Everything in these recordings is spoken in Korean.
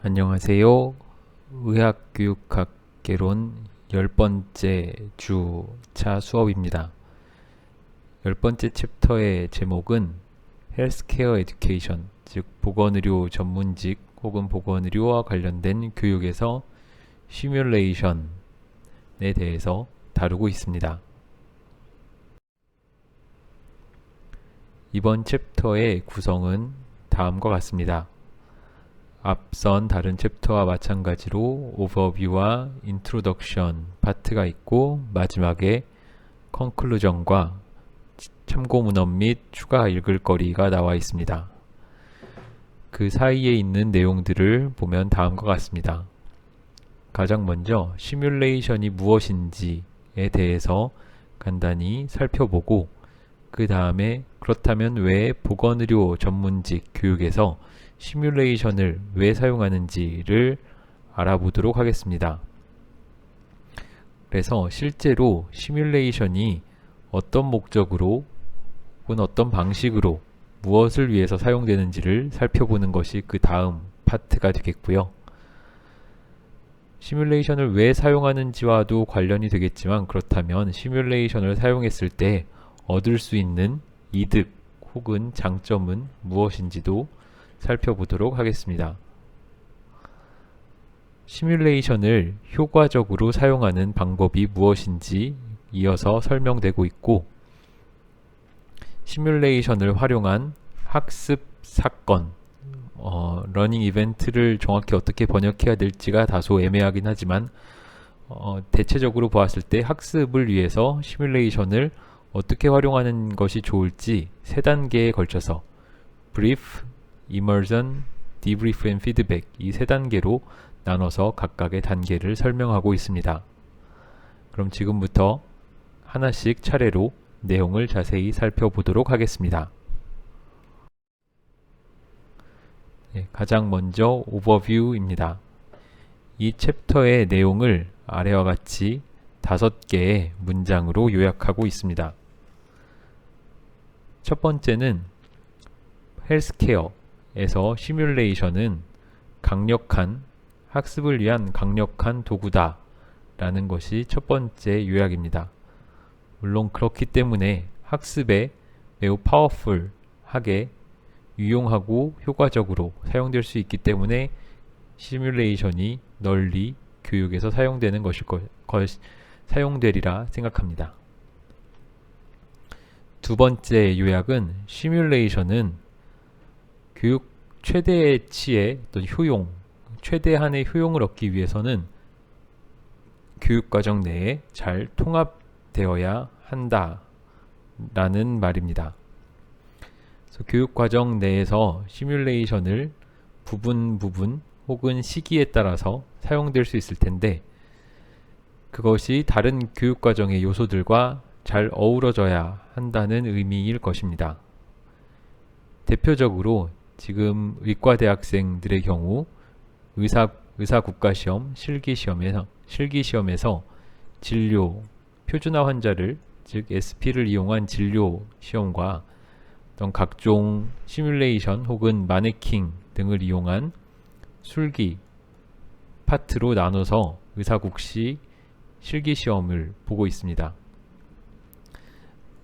안녕하세요. 의학교육학 개론 10번째 주차 수업입니다. 10번째 챕터의 제목은 헬스케어 에듀케이션, 즉 보건의료 전문직 혹은 보건의료와 관련된 교육에서 시뮬레이션에 대해서 다루고 있습니다. 이번 챕터의 구성은 다음과 같습니다. 앞선 다른 챕터와 마찬가지로 오버뷰와 인트로덕션 파트가 있고 마지막에 컨클루전과 참고 문헌 및 추가 읽을 거리가 나와 있습니다. 그 사이에 있는 내용들을 보면 다음과 같습니다. 가장 먼저 시뮬레이션이 무엇인지에 대해서 간단히 살펴보고 그 다음에 그렇다면 왜 보건의료 전문직 교육에서 시뮬레이션을 왜 사용하는지를 알아보도록 하겠습니다. 그래서 실제로 시뮬레이션이 어떤 목적으로 혹은 어떤 방식으로 무엇을 위해서 사용되는지를 살펴보는 것이 그 다음 파트가 되겠고요. 시뮬레이션을 왜 사용하는지와도 관련이 되겠지만 그렇다면 시뮬레이션을 사용했을 때 얻을 수 있는 이득 혹은 장점은 무엇인지도 살펴보도록 하겠습니다. 시뮬레이션을 효과적으로 사용하는 방법이 무엇인지 이어서 설명되고 있고 시뮬레이션을 활용한 학습 사건, 러닝 이벤트를 정확히 어떻게 번역해야 될지가 다소 애매하긴 하지만 대체적으로 보았을 때 학습을 위해서 시뮬레이션을 어떻게 활용하는 것이 좋을지 세 단계에 걸쳐서 Brief, Immersion, Debrief and Feedback 이 세 단계로 나눠서 각각의 단계를 설명하고 있습니다. 그럼 지금부터 하나씩 차례로 내용을 자세히 살펴보도록 하겠습니다. 가장 먼저 오버뷰입니다. 이 챕터의 내용을 아래와 같이 5개의 문장으로 요약하고 있습니다. 첫 번째는 헬스케어에서 시뮬레이션은 강력한 학습을 위한 강력한 도구다 라는 것이 첫 번째 요약입니다. 물론 그렇기 때문에 학습에 매우 파워풀하게 유용하고 효과적으로 사용될 수 있기 때문에 시뮬레이션이 널리 교육에서 사용되는 사용되리라 생각합니다. 두 번째 요약은 시뮬레이션은 교육 최대치의 어떤 효용, 최대한의 효용을 얻기 위해서는 교육과정 내에 잘 통합되어야 한다 라는 말입니다. 그래서 교육과정 내에서 시뮬레이션을 부분 혹은 시기에 따라서 사용될 수 있을 텐데 그것이 다른 교육과정의 요소들과 잘 어우러져야 한다는 의미일 것입니다. 대표적으로 지금 의과대학생들의 경우 의사국가시험, 실기시험에서 진료, 표준화 환자를 즉 SP를 이용한 진료 시험과 어떤 각종 시뮬레이션 혹은 마네킹 등을 이용한 술기 파트로 나눠서 의사국시 실기시험을 보고 있습니다.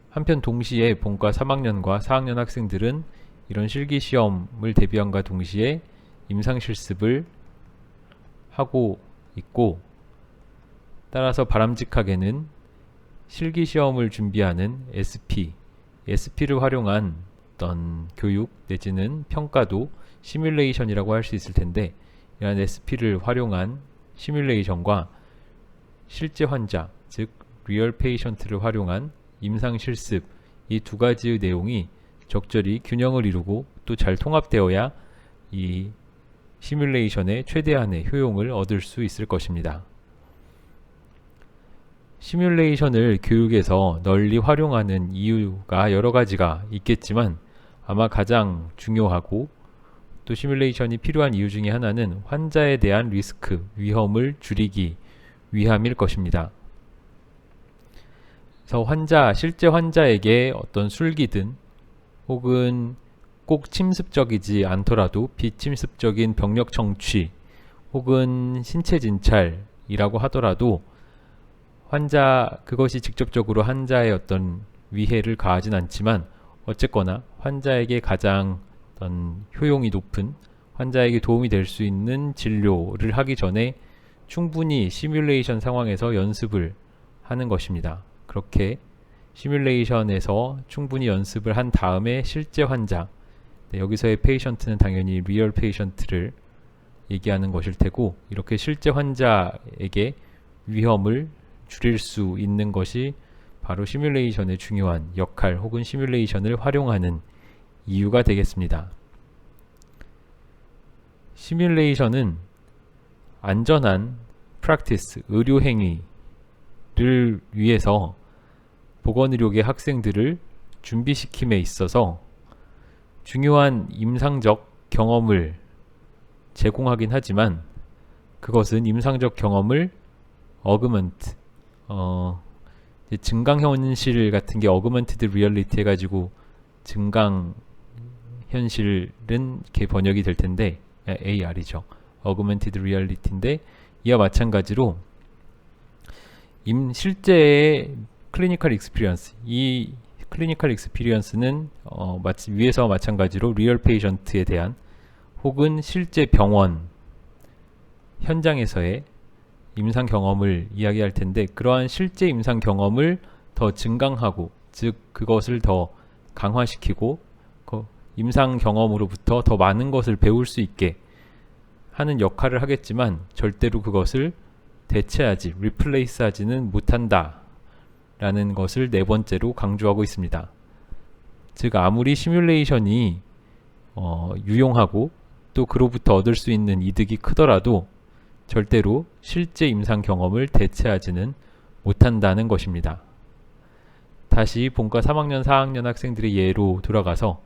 한편 동시에 본과 3학년과 4학년 학생들은 이런 실기시험을 대비함과 동시에 임상실습을 하고 있고 따라서 바람직하게는 실기시험을 준비하는 SP를 활용한 어떤 교육 내지는 평가도 시뮬레이션이라고 할 수 있을 텐데 이러한 SP를 활용한 시뮬레이션과 실제 환자, 즉 리얼 페이션트를 활용한 임상실습 이 두 가지의 내용이 적절히 균형을 이루고 또 잘 통합되어야 이 시뮬레이션의 최대한의 효용을 얻을 수 있을 것입니다. 시뮬레이션을 교육에서 널리 활용하는 이유가 여러 가지가 있겠지만 아마 가장 중요하고 또 시뮬레이션이 필요한 이유 중에 하나는 환자에 대한 리스크, 위험을 줄이기 위함일 것입니다. 그래서 실제 환자에게 어떤 술기든 혹은 꼭 침습적이지 않더라도 비침습적인 병력 청취 혹은 신체 진찰이라고 하더라도 그것이 직접적으로 환자의 어떤 위해를 가하진 않지만 어쨌거나 환자에게 가장 어떤 효용이 높은, 환자에게 도움이 될 수 있는 진료를 하기 전에 충분히 시뮬레이션 상황에서 연습을 하는 것입니다. 그렇게 시뮬레이션에서 충분히 연습을 한 다음에 실제 환자, 여기서의 페이션트는 당연히 리얼 페이션트를 얘기하는 것일 테고, 이렇게 실제 환자에게 위험을 줄일 수 있는 것이 바로 시뮬레이션의 중요한 역할 혹은 시뮬레이션을 활용하는 이유가 되겠습니다. 시뮬레이션은 안전한 프랙티스, 의료 행위를 위해서 보건의료계 학생들을 준비시킴에 있어서 중요한 임상적 경험을 제공하긴 하지만, 그것은 임상적 경험을 어그먼트, 증강현실 같은 게 어그먼티드 리얼리티 해가지고 증강 현실은 이렇게 번역이 될 텐데, AR이죠. 어그먼티드 리얼리티인데, 이와 마찬가지로 실제의 클리니컬 익스피리언스, 이 클리니컬 익스피리언스는 위에서와 마찬가지로 리얼 페이션트에 대한 혹은 실제 병원 현장에서의 임상 경험을 이야기할 텐데, 그러한 실제 임상 경험을 더 증강하고, 즉 그것을 더 강화시키고 임상 경험으로부터 더 많은 것을 배울 수 있게 하는 역할을 하겠지만 절대로 그것을 대체하지, 리플레이스 하지는 못한다 라는 것을 네 번째로 강조하고 있습니다. 즉 아무리 시뮬레이션이 유용하고 또 그로부터 얻을 수 있는 이득이 크더라도 절대로 실제 임상 경험을 대체하지는 못한다는 것입니다. 다시 본과 3학년, 4학년 학생들의 예로 돌아가서,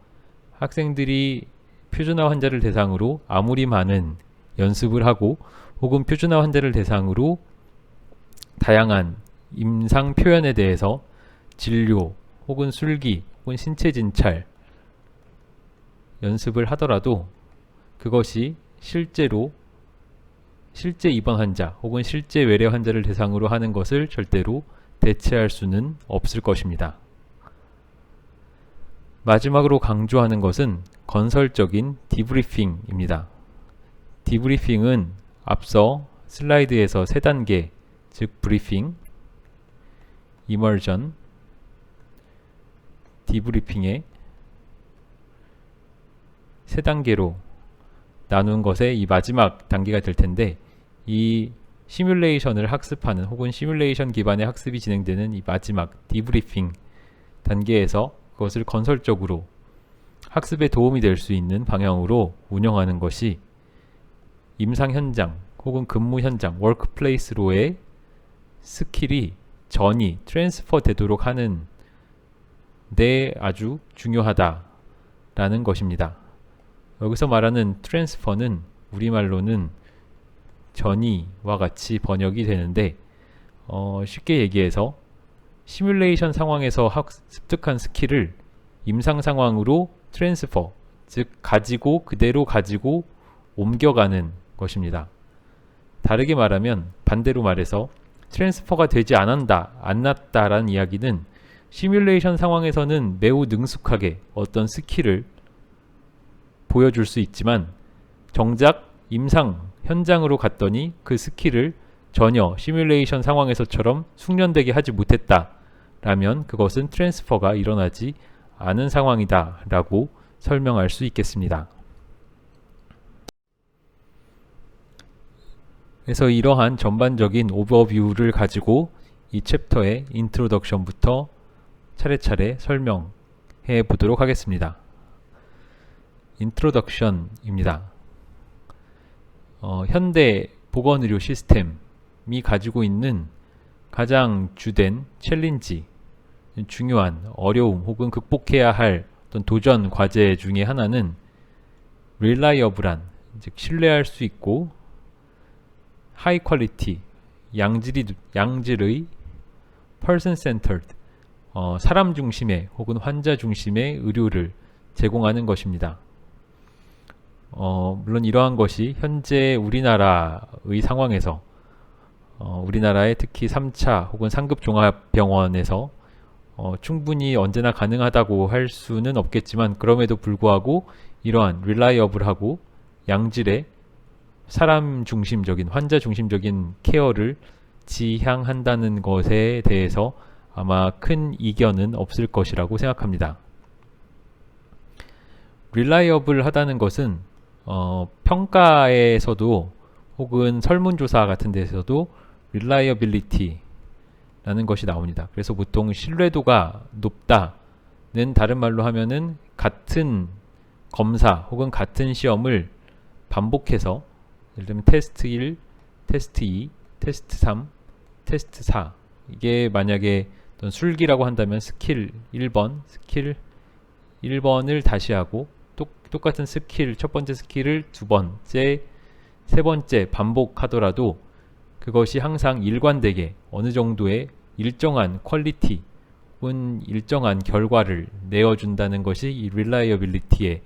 학생들이 표준화 환자를 대상으로 아무리 많은 연습을 하고 혹은 표준화 환자를 대상으로 다양한 임상 표현에 대해서 진료 혹은 술기 혹은 신체 진찰 연습을 하더라도 그것이 실제 입원 환자 혹은 실제 외래 환자를 대상으로 하는 것을 절대로 대체할 수는 없을 것입니다. 마지막으로 강조하는 것은 건설적인 디브리핑입니다. 디브리핑은 앞서 슬라이드에서 3단계, 즉 브리핑, 이머전, 디브리핑의 3단계로 나눈 것의 이 마지막 단계가 될 텐데, 이 시뮬레이션을 학습하는 혹은 시뮬레이션 기반의 학습이 진행되는 이 마지막 디브리핑 단계에서 그것을 건설적으로 학습에 도움이 될 수 있는 방향으로 운영하는 것이 임상 현장 혹은 근무 현장, 워크플레이스로의 스킬이 전이 트랜스퍼 되도록 하는 데 아주 중요하다라는 것입니다. 여기서 말하는 트랜스퍼는 우리말로는 전이와 같이 번역이 되는데, 쉽게 얘기해서 시뮬레이션 상황에서 습득한 스킬을 임상 상황으로 트랜스퍼, 즉 그대로 가지고 옮겨가는 것입니다. 다르게 말하면, 반대로 말해서 트랜스퍼가 되지 않았다라는 이야기는 시뮬레이션 상황에서는 매우 능숙하게 어떤 스킬을 보여줄 수 있지만 정작 임상 현장으로 갔더니 그 스킬을 전혀 시뮬레이션 상황에서처럼 숙련되게 하지 못했다라면 그것은 트랜스퍼가 일어나지 않은 상황이다 라고 설명할 수 있겠습니다. 그래서 이러한 전반적인 오버뷰를 가지고 이 챕터의 인트로덕션부터 차례차례 설명해 보도록 하겠습니다. 인트로덕션입니다. 현대 보건의료 시스템이 가지고 있는 가장 주된 챌린지, 중요한 어려움 혹은 극복해야 할 어떤 도전 과제 중에 하나는 reliable한, 즉 신뢰할 수 있고 하이 퀄리티, 양질의 person centered, 사람 중심의 혹은 환자 중심의 의료를 제공하는 것입니다. 물론 이러한 것이 현재 우리나라의 상황에서 우리나라의 특히 3차 혹은 상급 종합병원에서 충분히 언제나 가능하다고 할 수는 없겠지만, 그럼에도 불구하고 이러한 릴라이어블하고 양질의 사람 중심적인, 환자 중심적인 케어를 지향한다는 것에 대해서 아마 큰 이견은 없을 것이라고 생각합니다. 릴라이어블 하다는 것은 평가에서도 혹은 설문조사 같은 데서도 reliability라는 것이 나옵니다. 그래서 보통 신뢰도가 높다는, 다른 말로 하면은 같은 검사 혹은 같은 시험을 반복해서, 예를 들면 테스트 1, 테스트 2, 테스트 3, 테스트 4, 이게 만약에 어떤 술기라고 한다면 스킬 1번, 스킬 1번을 다시 하고 똑같은 스킬, 첫 번째 스킬을 두 번째, 세 번째 반복하더라도 그것이 항상 일관되게 어느 정도의 일정한 퀄리티 혹은 일정한 결과를 내어준다는 것이 이 reliability의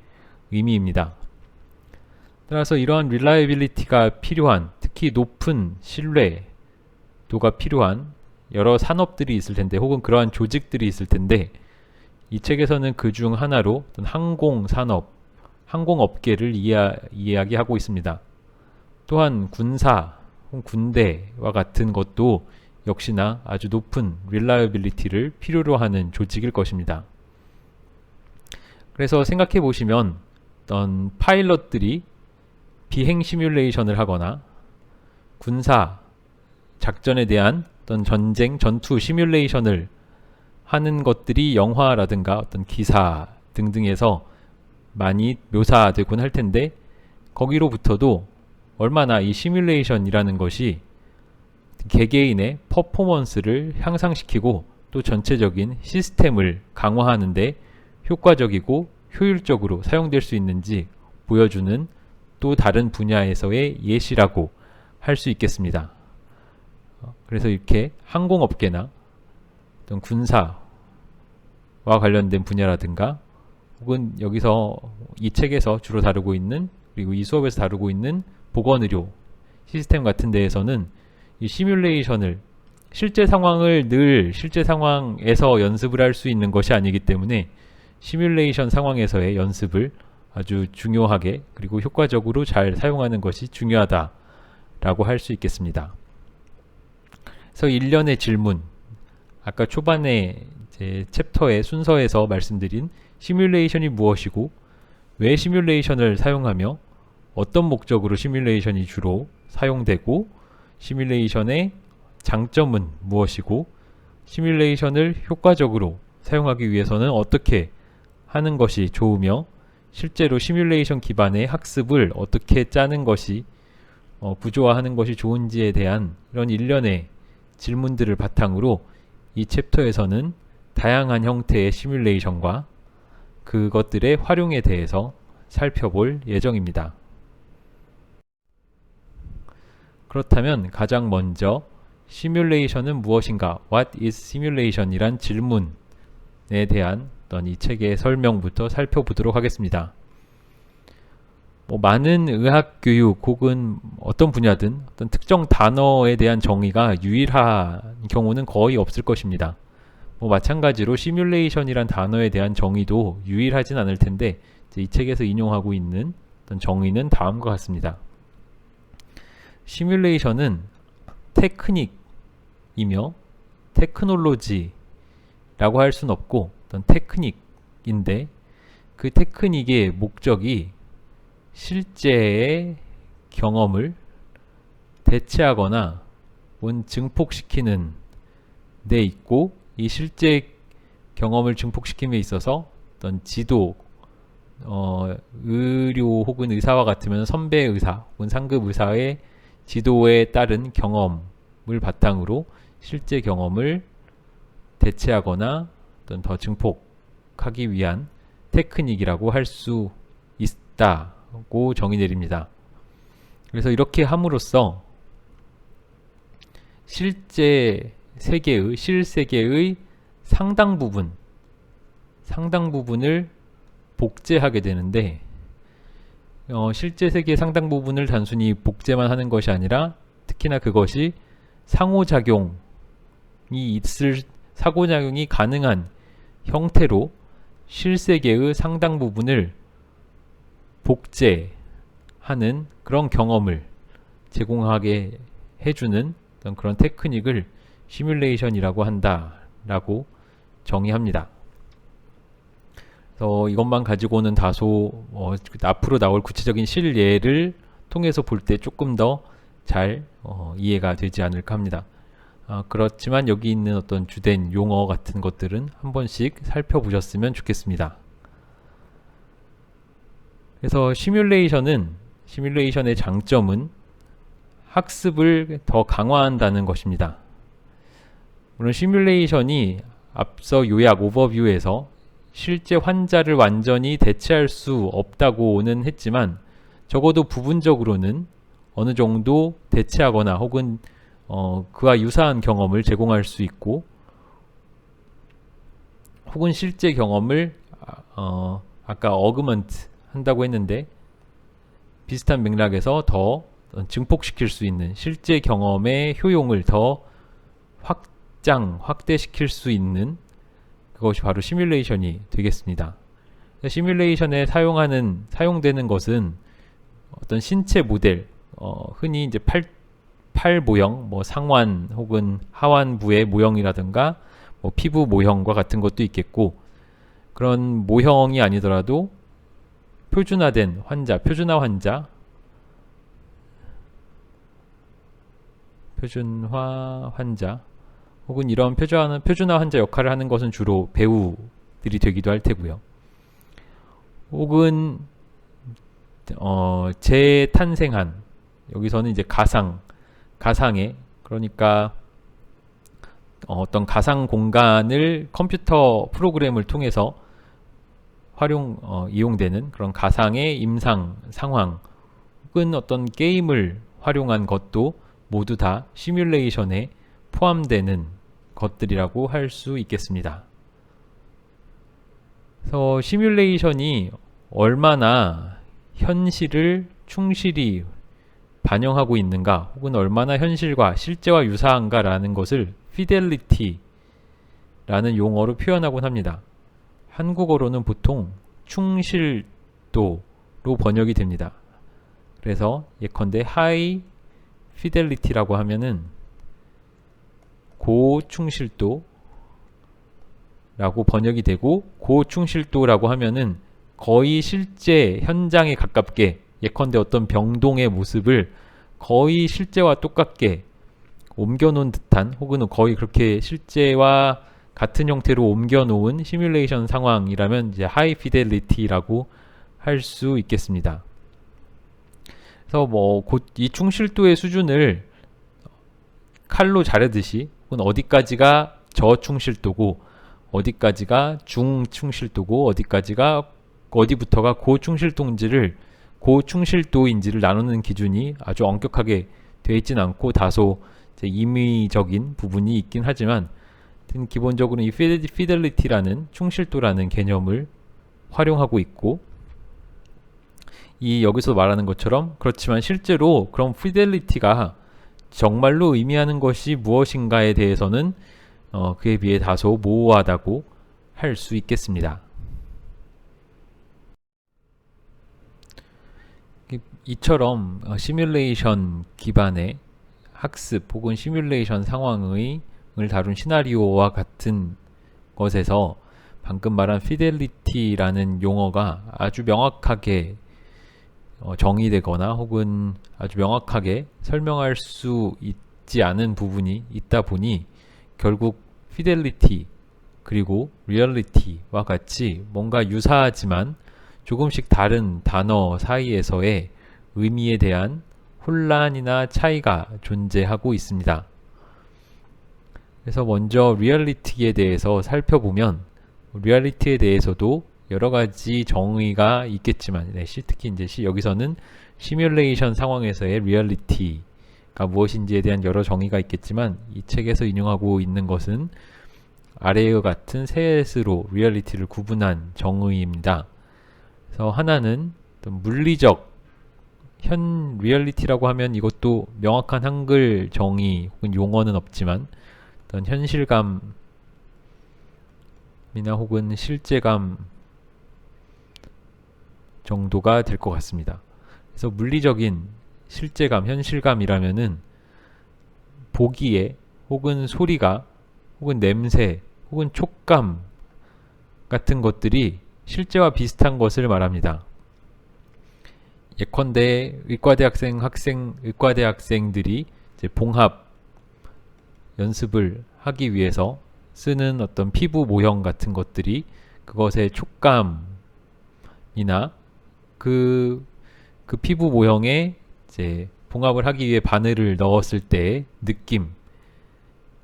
의미입니다. 따라서 이러한 reliability가 필요한, 특히 높은 신뢰도가 필요한 여러 산업들이 있을 텐데, 혹은 그러한 조직들이 있을 텐데, 이 책에서는 그 중 하나로 항공산업, 항공업계를 이야기하고 있습니다. 또한 군사, 군대와 같은 것도 역시나 아주 높은 reliability를 필요로 하는 조직일 것입니다. 그래서 생각해 보시면 어떤 파일럿들이 비행 시뮬레이션을 하거나 군사 작전에 대한 어떤 전쟁, 전투 시뮬레이션을 하는 것들이 영화라든가 어떤 기사 등등에서 많이 묘사되곤 할 텐데, 거기로부터도 얼마나 이 시뮬레이션이라는 것이 개개인의 퍼포먼스를 향상시키고 또 전체적인 시스템을 강화하는데 효과적이고 효율적으로 사용될 수 있는지 보여주는 또 다른 분야에서의 예시라고 할 수 있겠습니다. 그래서 이렇게 항공업계나 어떤 군사와 관련된 분야라든가, 혹은 여기서 이 책에서 주로 다루고 있는, 그리고 이 수업에서 다루고 있는 보건의료 시스템 같은 데에서는 이 시뮬레이션을, 실제 상황을 늘 실제 상황에서 연습을 할 수 있는 것이 아니기 때문에 시뮬레이션 상황에서의 연습을 아주 중요하게 그리고 효과적으로 잘 사용하는 것이 중요하다라고 할 수 있겠습니다. 그래서 일련의 질문, 아까 초반에 제 챕터의 순서에서 말씀드린 시뮬레이션이 무엇이고 왜 시뮬레이션을 사용하며 어떤 목적으로 시뮬레이션이 주로 사용되고, 시뮬레이션의 장점은 무엇이고, 시뮬레이션을 효과적으로 사용하기 위해서는 어떻게 하는 것이 좋으며, 실제로 시뮬레이션 기반의 학습을 어떻게 짜는 것이 구조화하는 것이 좋은지에 대한 이런 일련의 질문들을 바탕으로 이 챕터에서는 다양한 형태의 시뮬레이션과 그것들의 활용에 대해서 살펴볼 예정입니다. 그렇다면 가장 먼저 시뮬레이션은 무엇인가? What is simulation? 이란 질문에 대한 어떤 이 책의 설명부터 살펴보도록 하겠습니다. 많은 의학교육 혹은 어떤 분야든 어떤 특정 단어에 대한 정의가 유일한 경우는 거의 없을 것입니다. 마찬가지로 시뮬레이션이란 단어에 대한 정의도 유일하진 않을 텐데, 이 책에서 인용하고 있는 어떤 정의는 다음과 같습니다. 시뮬레이션은 테크닉이며 테크놀로지라고 할 수는 없고 어떤 테크닉인데, 그 테크닉의 목적이 실제의 경험을 대체하거나 혹은 증폭시키는 데 있고, 이 실제 경험을 증폭시킴에 있어서 어떤 지도, 의료 혹은 의사와 같으면 선배 의사 혹은 상급 의사의 지도에 따른 경험을 바탕으로 실제 경험을 대체하거나 어떤 더 증폭하기 위한 테크닉이라고 할 수 있다고 정의 내립니다. 그래서 이렇게 함으로써 실세계의 상당 부분을 복제하게 되는데, 실제 세계의 상당 부분을 단순히 복제만 하는 것이 아니라 특히나 그것이 상호작용이 상호작용이 가능한 형태로 실세계의 상당 부분을 복제하는 그런 경험을 제공하게 해주는 그런 테크닉을 시뮬레이션이라고 한다라고 정의합니다. 그래서 이것만 가지고는 다소 앞으로 나올 구체적인 실예를 통해서 볼 때 조금 더 잘 이해가 되지 않을까 합니다. 그렇지만 여기 있는 어떤 주된 용어 같은 것들은 한 번씩 살펴보셨으면 좋겠습니다. 그래서 시뮬레이션의 장점은 학습을 더 강화한다는 것입니다. 물론 시뮬레이션이 앞서 요약 오버뷰에서 실제 환자를 완전히 대체할 수 없다고는 했지만 적어도 부분적으로는 어느 정도 대체하거나 혹은 그와 유사한 경험을 제공할 수 있고 혹은 실제 경험을 아까 어그먼트 한다고 했는데 비슷한 맥락에서 더 증폭시킬 수 있는 실제 경험의 효용을 더 확대시킬 수 있는 그것이 바로 시뮬레이션이 되겠습니다. 시뮬레이션에 사용되는 것은 어떤 신체 모델, 흔히 이제 팔 모형, 상완 혹은 하완부의 모형이라든가 피부 모형과 같은 것도 있겠고 그런 모형이 아니더라도 표준화된 환자, 표준화 환자 혹은 이런 표준화 환자 역할을 하는 것은 주로 배우들이 되기도 할 테고요. 혹은 재탄생한 여기서는 이제 가상의 그러니까 어떤 가상 공간을 컴퓨터 프로그램을 통해서 이용되는 그런 가상의 임상 상황 혹은 어떤 게임을 활용한 것도 모두 다 시뮬레이션에 포함되는 것들이라고 할 수 있겠습니다. 그래서 시뮬레이션이 얼마나 현실을 충실히 반영하고 있는가 혹은 얼마나 현실과 실제와 유사한가 라는 것을 fidelity 라는 용어로 표현하곤 합니다. 한국어로는 보통 충실도로 번역이 됩니다. 그래서 예컨대 high fidelity라고 하면은 고충실도라고 번역이 되고 고충실도라고 하면은 거의 실제 현장에 가깝게 예컨대 어떤 병동의 모습을 거의 실제와 똑같게 옮겨놓은 듯한 혹은 거의 그렇게 실제와 같은 형태로 옮겨놓은 시뮬레이션 상황이라면 이제 하이 피델리티라고 할 수 있겠습니다. 그래서 이 충실도의 수준을 칼로 자르듯이 혹은 어디까지가 저충실도고 어디까지가 중충실도고 어디부터가 고충실도인지를 나누는 기준이 아주 엄격하게 되어 있진 않고 다소 임의적인 부분이 있긴 하지만 기본적으로 이 fidelity 충실도라는 개념을 활용하고 있고 여기서 말하는 것처럼 그렇지만 실제로 그런 fidelity가 정말로 의미하는 것이 무엇인가에 대해서는 그에 비해 다소 모호하다고 할 수 있겠습니다. 이처럼 시뮬레이션 기반의 학습 혹은 시뮬레이션 상황을 다룬 시나리오와 같은 것에서 방금 말한 fidelity라는 용어가 아주 명확하게 정의되거나 혹은 아주 명확하게 설명할 수 있지 않은 부분이 있다 보니 결국 fidelity 그리고 reality와 같이 뭔가 유사하지만 조금씩 다른 단어 사이에서의 의미에 대한 혼란이나 차이가 존재하고 있습니다. 그래서 먼저 리얼리티에 대해서 살펴보면 리얼리티에 대해서도 여러 가지 정의가 있겠지만 특히 이제 여기서는 시뮬레이션 상황에서의 리얼리티가 무엇인지에 대한 여러 정의가 있겠지만 이 책에서 인용하고 있는 것은 아래와 같은 셋으로 리얼리티를 구분한 정의입니다. 그래서 하나는 물리적 현 리얼리티라고 하면 이것도 명확한 한글 정의 혹은 용어는 없지만 어떤 현실감이나 혹은 실제감 정도가 될 것 같습니다. 그래서 물리적인 실제감, 현실감이라면은 보기에 혹은 소리가 혹은 냄새 혹은 촉감 같은 것들이 실제와 비슷한 것을 말합니다. 예컨대 의과대 학생들이 이제 봉합 연습을 하기 위해서 쓰는 어떤 피부 모형 같은 것들이 그것의 촉감이나 그 피부 모형에 이제 봉합을 하기 위해 바늘을 넣었을 때의 느낌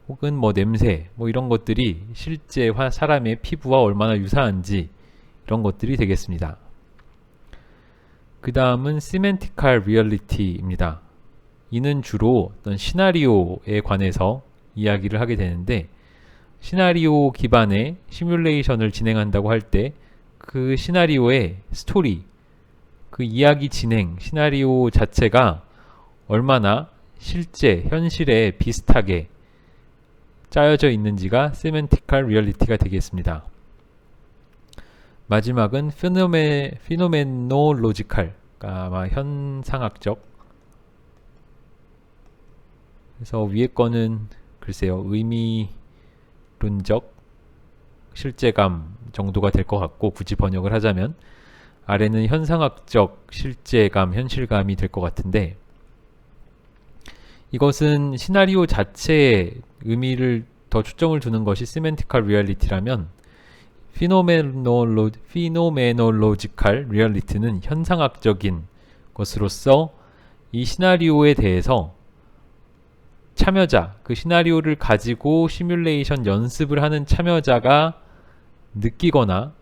혹은 뭐 냄새 뭐 이런 것들이 실제 사람의 피부와 얼마나 유사한지 이런 것들이 되겠습니다. 그 다음은 Semantical Reality입니다. 이는 주로 어떤 시나리오에 관해서 이야기를 하게 되는데 시나리오 기반의 시뮬레이션을 진행한다고 할 때 그 시나리오의 스토리, 그 이야기 진행, 시나리오 자체가 얼마나 실제, 현실에 비슷하게 짜여져 있는지가 Semantical Reality가 되겠습니다. 마지막은 Phenomenological, 아마 현상학적. 그래서 위에 거는 글쎄요, 의미론적 실제감 정도가 될 것 같고 굳이 번역을 하자면 아래는 현상학적 실제감, 현실감이 될 것 같은데 이것은 시나리오 자체에 의미를 더 초점을 두는 것이 Semantical Reality라면 Phenomenological Reality는 현상학적인 것으로서 이 시나리오에 대해서 참여자, 그 시나리오를 가지고 시뮬레이션 연습을 하는 참여자가 느끼거나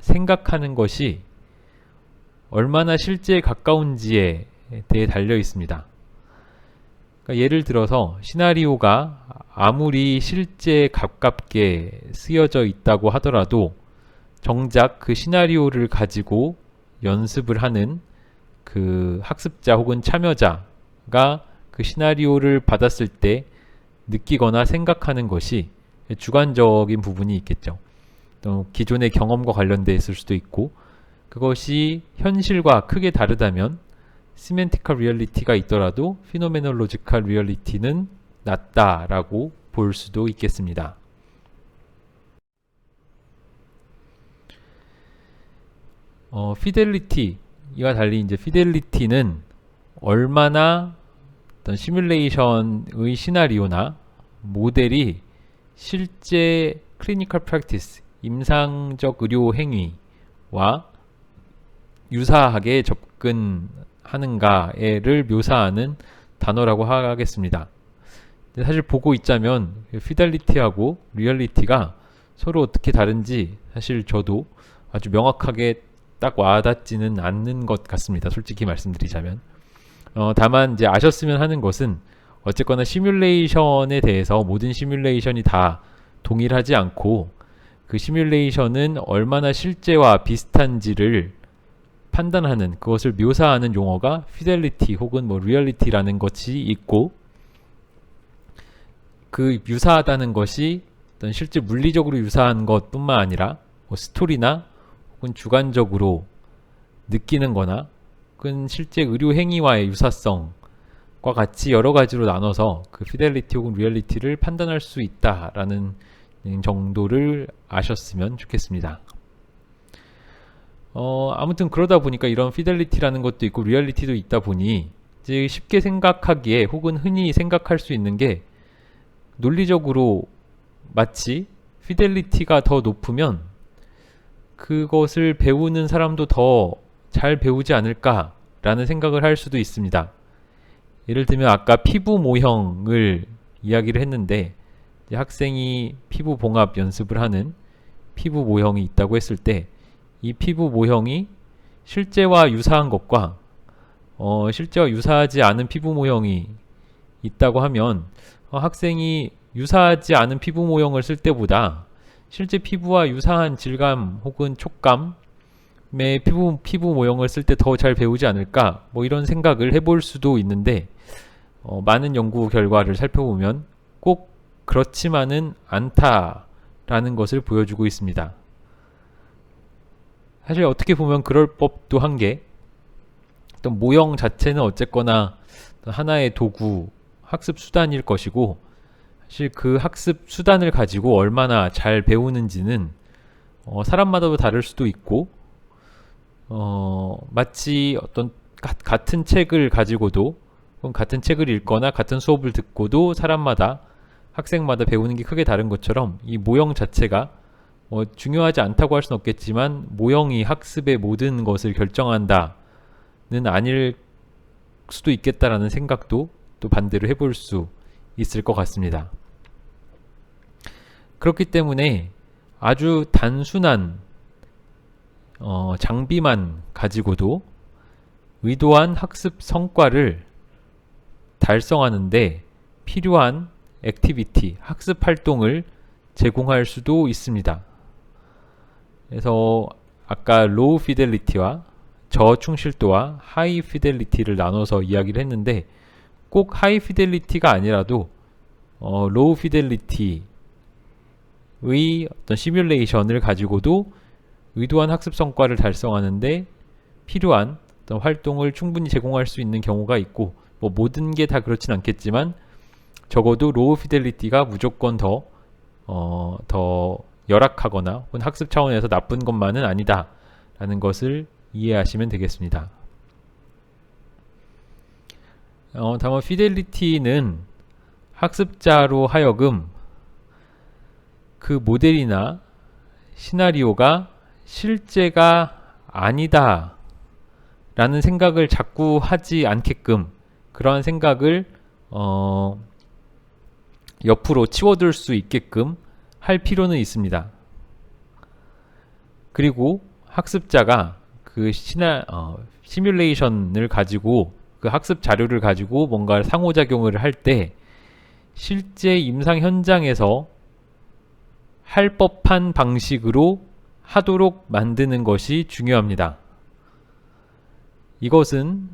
생각하는 것이 얼마나 실제에 가까운지에 대해 달려 있습니다. 그러니까 예를 들어서 시나리오가 아무리 실제에 가깝게 쓰여져 있다고 하더라도 정작 그 시나리오를 가지고 연습을 하는 그 학습자 혹은 참여자가 그 시나리오를 받았을 때 느끼거나 생각하는 것이 주관적인 부분이 있겠죠. 또 기존의 경험과 관련돼 있을 수도 있고 그것이 현실과 크게 다르다면 Semantical Reality가 있더라도 Phenomenological Reality는 낫다라고 볼 수도 있겠습니다. Fidelity와 달리 이제 Fidelity는 얼마나 어떤 시뮬레이션의 시나리오나 모델이 실제 클리니컬 프랙티스, 임상적 의료 행위와 유사하게 접근하는가를 묘사하는 단어라고 하겠습니다. 사실 보고 있자면 피델리티하고 리얼리티가 서로 어떻게 다른지 사실 저도 아주 명확하게 딱 와닿지는 않는 것 같습니다. 솔직히 말씀드리자면 다만 이제 아셨으면 하는 것은 어쨌거나 시뮬레이션에 대해서 모든 시뮬레이션이 다 동일하지 않고 그 시뮬레이션은 얼마나 실제와 비슷한지를 판단하는, 그것을 묘사하는 용어가 fidelity 혹은 뭐 reality라는 것이 있고, 그 유사하다는 것이 어떤 실제 물리적으로 유사한 것뿐만 아니라 뭐 스토리나 혹은 주관적으로 느끼는 거나 혹은 실제 의료 행위와의 유사성과 같이 여러 가지로 나눠서 그 fidelity 혹은 reality를 판단할 수 있다라는 정도를 아셨으면 좋겠습니다. 아무튼 그러다 보니까 이런 fidelity라는 것도 있고 reality도 있다 보니 이제 쉽게 생각하기에 혹은 흔히 생각할 수 있는 게 논리적으로 마치 fidelity가 더 높으면 그것을 배우는 사람도 더 잘 배우지 않을까라는 생각을 할 수도 있습니다. 예를 들면 아까 피부 모형을 이야기를 했는데 이제 학생이 피부 봉합 연습을 하는 피부 모형이 있다고 했을 때 이 피부 모형이 실제와 유사한 것과 실제와 유사하지 않은 피부 모형이 있다고 하면 학생이 유사하지 않은 피부 모형을 쓸 때보다 실제 피부와 유사한 질감 혹은 촉감 피부 모형을 쓸 때 더 잘 배우지 않을까? 뭐 이런 생각을 해볼 수도 있는데, 많은 연구 결과를 살펴보면 꼭 그렇지만은 않다라는 것을 보여주고 있습니다. 사실 어떻게 보면 그럴 법도 한 게, 어떤 모형 자체는 어쨌거나 하나의 도구, 학습 수단일 것이고, 사실 그 학습 수단을 가지고 얼마나 잘 배우는지는 사람마다도 다를 수도 있고, 마치 어떤 같은 책을 가지고도, 같은 책을 읽거나 같은 수업을 듣고도 사람마다, 학생마다 배우는 게 크게 다른 것처럼 이 모형 자체가 중요하지 않다고 할 수는 없겠지만 모형이 학습의 모든 것을 결정한다는 아닐 수도 있겠다라는 생각도 또 반대로 해볼 수 있을 것 같습니다. 그렇기 때문에 아주 단순한 장비만 가지고도 의도한 학습 성과를 달성하는데 필요한 액티비티, 학습 활동을 제공할 수도 있습니다. 그래서 아까 로우 피델리티와 저충실도와 하이 피델리티를 나눠서 이야기를 했는데, 꼭 하이 피델리티가 아니라도 로우 피델리티의 어떤 시뮬레이션을 가지고도 의도한 학습 성과를 달성하는데 필요한 어떤 활동을 충분히 제공할 수 있는 경우가 있고, 뭐 모든 게 다 그렇진 않겠지만 적어도 로우 피델리티가 무조건 더 열악하거나 혹은 학습 차원에서 나쁜 것만은 아니다 라는 것을 이해하시면 되겠습니다. 다만 피델리티는 학습자로 하여금 그 모델이나 시나리오가 실제가 아니다 라는 생각을 자꾸 하지 않게끔, 그러한 생각을 옆으로 치워둘 수 있게끔 할 필요는 있습니다. 그리고 학습자가 그 시뮬레이션을 가지고, 그 학습 자료를 가지고 뭔가 상호작용을 할 때 실제 임상 현장에서 할 법한 방식으로 하도록 만드는 것이 중요합니다. 이것은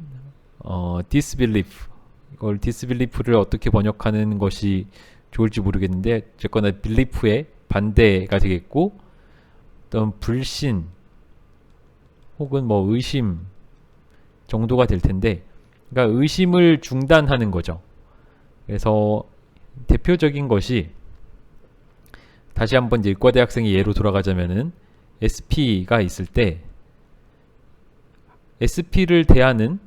disbelief, 이걸 disbelief를 어떻게 번역하는 것이 좋을지 모르겠는데, 어쨌거나 belief의 반대가 되겠고, 어떤 불신 혹은 뭐 의심 정도가 될 텐데, 그러니까 의심을 중단하는 거죠. 그래서 대표적인 것이, 다시 한번 이제 의과대학생의 예로 돌아가자면은 SP가 있을 때 SP를 대하는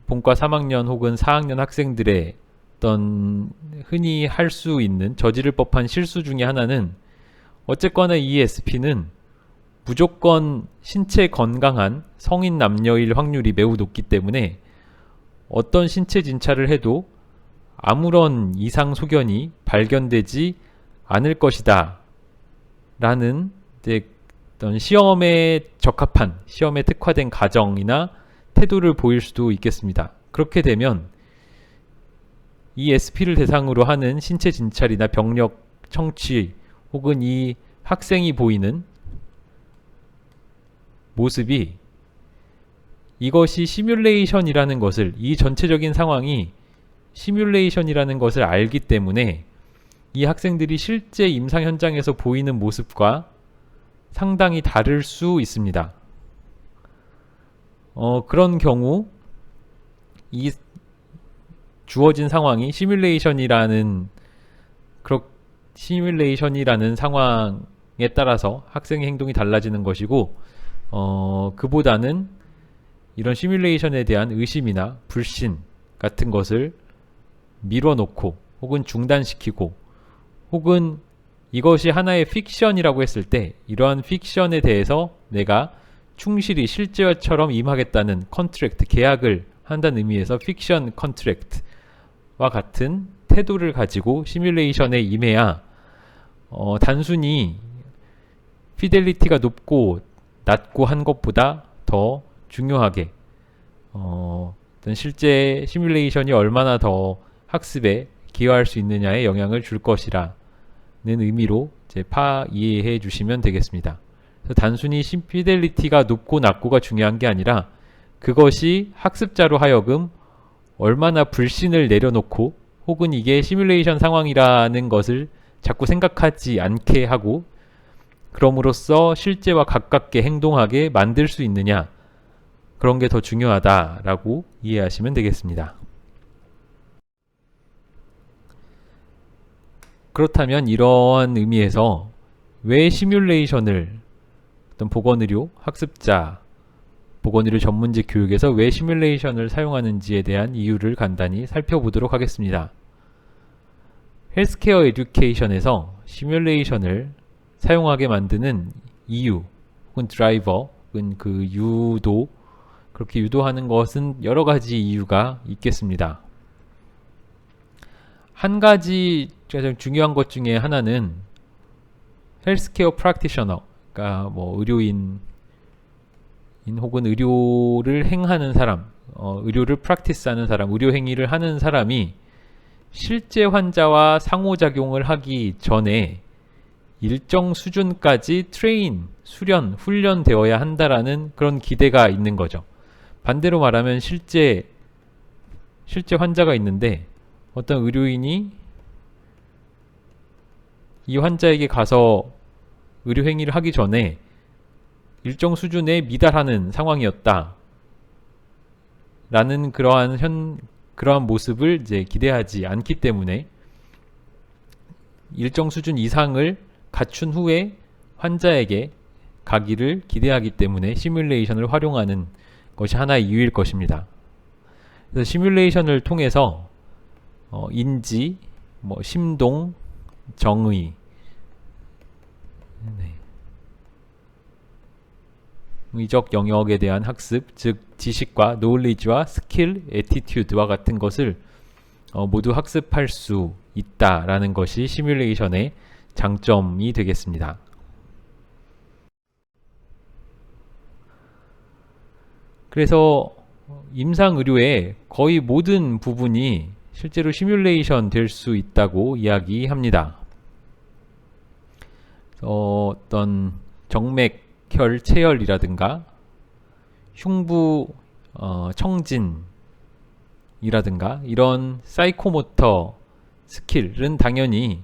본과 3학년 혹은 4학년 학생들의 어떤 흔히 할 수 있는 저지를 법한 실수 중에 하나는, 어쨌거나 이 SP는 무조건 신체 건강한 성인 남녀일 확률이 매우 높기 때문에 어떤 신체 진찰을 해도 아무런 이상 소견이 발견되지 않을 것이다 라는 어떤 시험에 적합한, 시험에 특화된 가정이나 태도를 보일 수도 있겠습니다. 그렇게 되면 이 SP를 대상으로 하는 신체 진찰이나 병력 청취 혹은 이 학생이 보이는 모습이, 이것이 시뮬레이션이라는 것을, 이 전체적인 상황이 시뮬레이션이라는 것을 알기 때문에 이 학생들이 실제 임상 현장에서 보이는 모습과 상당히 다를 수 있습니다. 그런 경우 이 주어진 상황이 시뮬레이션이라는 상황에 따라서 학생의 행동이 달라지는 것이고, 그보다는 이런 시뮬레이션에 대한 의심이나 불신 같은 것을 밀어놓고 혹은 중단시키고, 혹은 이것이 하나의 픽션이라고 했을 때 이러한 픽션에 대해서 내가 충실히 실제처럼 임하겠다는 컨트랙트, 계약을 한다는 의미에서 픽션 컨트랙트와 같은 태도를 가지고 시뮬레이션에 임해야 단순히 피델리티가 높고 낮고 한 것보다 더 중요하게 어떤 실제 시뮬레이션이 얼마나 더 학습에 기여할 수 있느냐에 영향을 줄 것이라는 의미로 이해해 주시면 되겠습니다. 그래서 단순히 피델리티가 높고 낮고가 중요한 게 아니라 그것이 학습자로 하여금 얼마나 불신을 내려놓고 혹은 이게 시뮬레이션 상황이라는 것을 자꾸 생각하지 않게 하고 그럼으로써 실제와 가깝게 행동하게 만들 수 있느냐, 그런 게 더 중요하다라고 이해하시면 되겠습니다. 그렇다면 이러한 의미에서 왜 시뮬레이션을 어떤 보건의료 학습자, 보건의료 전문직 교육에서 왜 시뮬레이션을 사용하는지에 대한 이유를 간단히 살펴보도록 하겠습니다. 헬스케어 에듀케이션에서 시뮬레이션을 사용하게 만드는 이유 혹은 드라이버 혹은 그 유도, 그렇게 유도하는 것은 여러 가지 이유가 있겠습니다. 한 가지 가장 중요한 것 중에 하나는 헬스케어 프랙티셔너, 그러니까 뭐 의료인 혹은 의료를 행하는 사람, 의료를 프랙티스하는 사람, 의료 행위를 하는 사람이 실제 환자와 상호작용을 하기 전에 일정 수준까지 훈련되어야 한다라는 그런 기대가 있는 거죠. 반대로 말하면 실제 환자가 있는데 어떤 의료인이 이 환자에게 가서 의료 행위를 하기 전에 일정 수준에 미달하는 상황이었다 라는 그러한 모습을 이제 기대하지 않기 때문에 일정 수준 이상을 갖춘 후에 환자에게 가기를 기대하기 때문에 시뮬레이션을 활용하는 것이 하나의 이유일 것입니다. 그래서 시뮬레이션을 통해서 인지, 심동, 정의, 의적 영역에 대한 학습, 즉 지식과 knowledge와 스킬, attitude와 같은 것을 모두 학습할 수 있다라는 것이 시뮬레이션의 장점이 되겠습니다. 그래서 임상의료의 거의 모든 부분이 실제로 시뮬레이션 될 수 있다고 이야기합니다. 어떤 정맥혈 체열이라든가 흉부 청진이라든가 이런 사이코모터 스킬은 당연히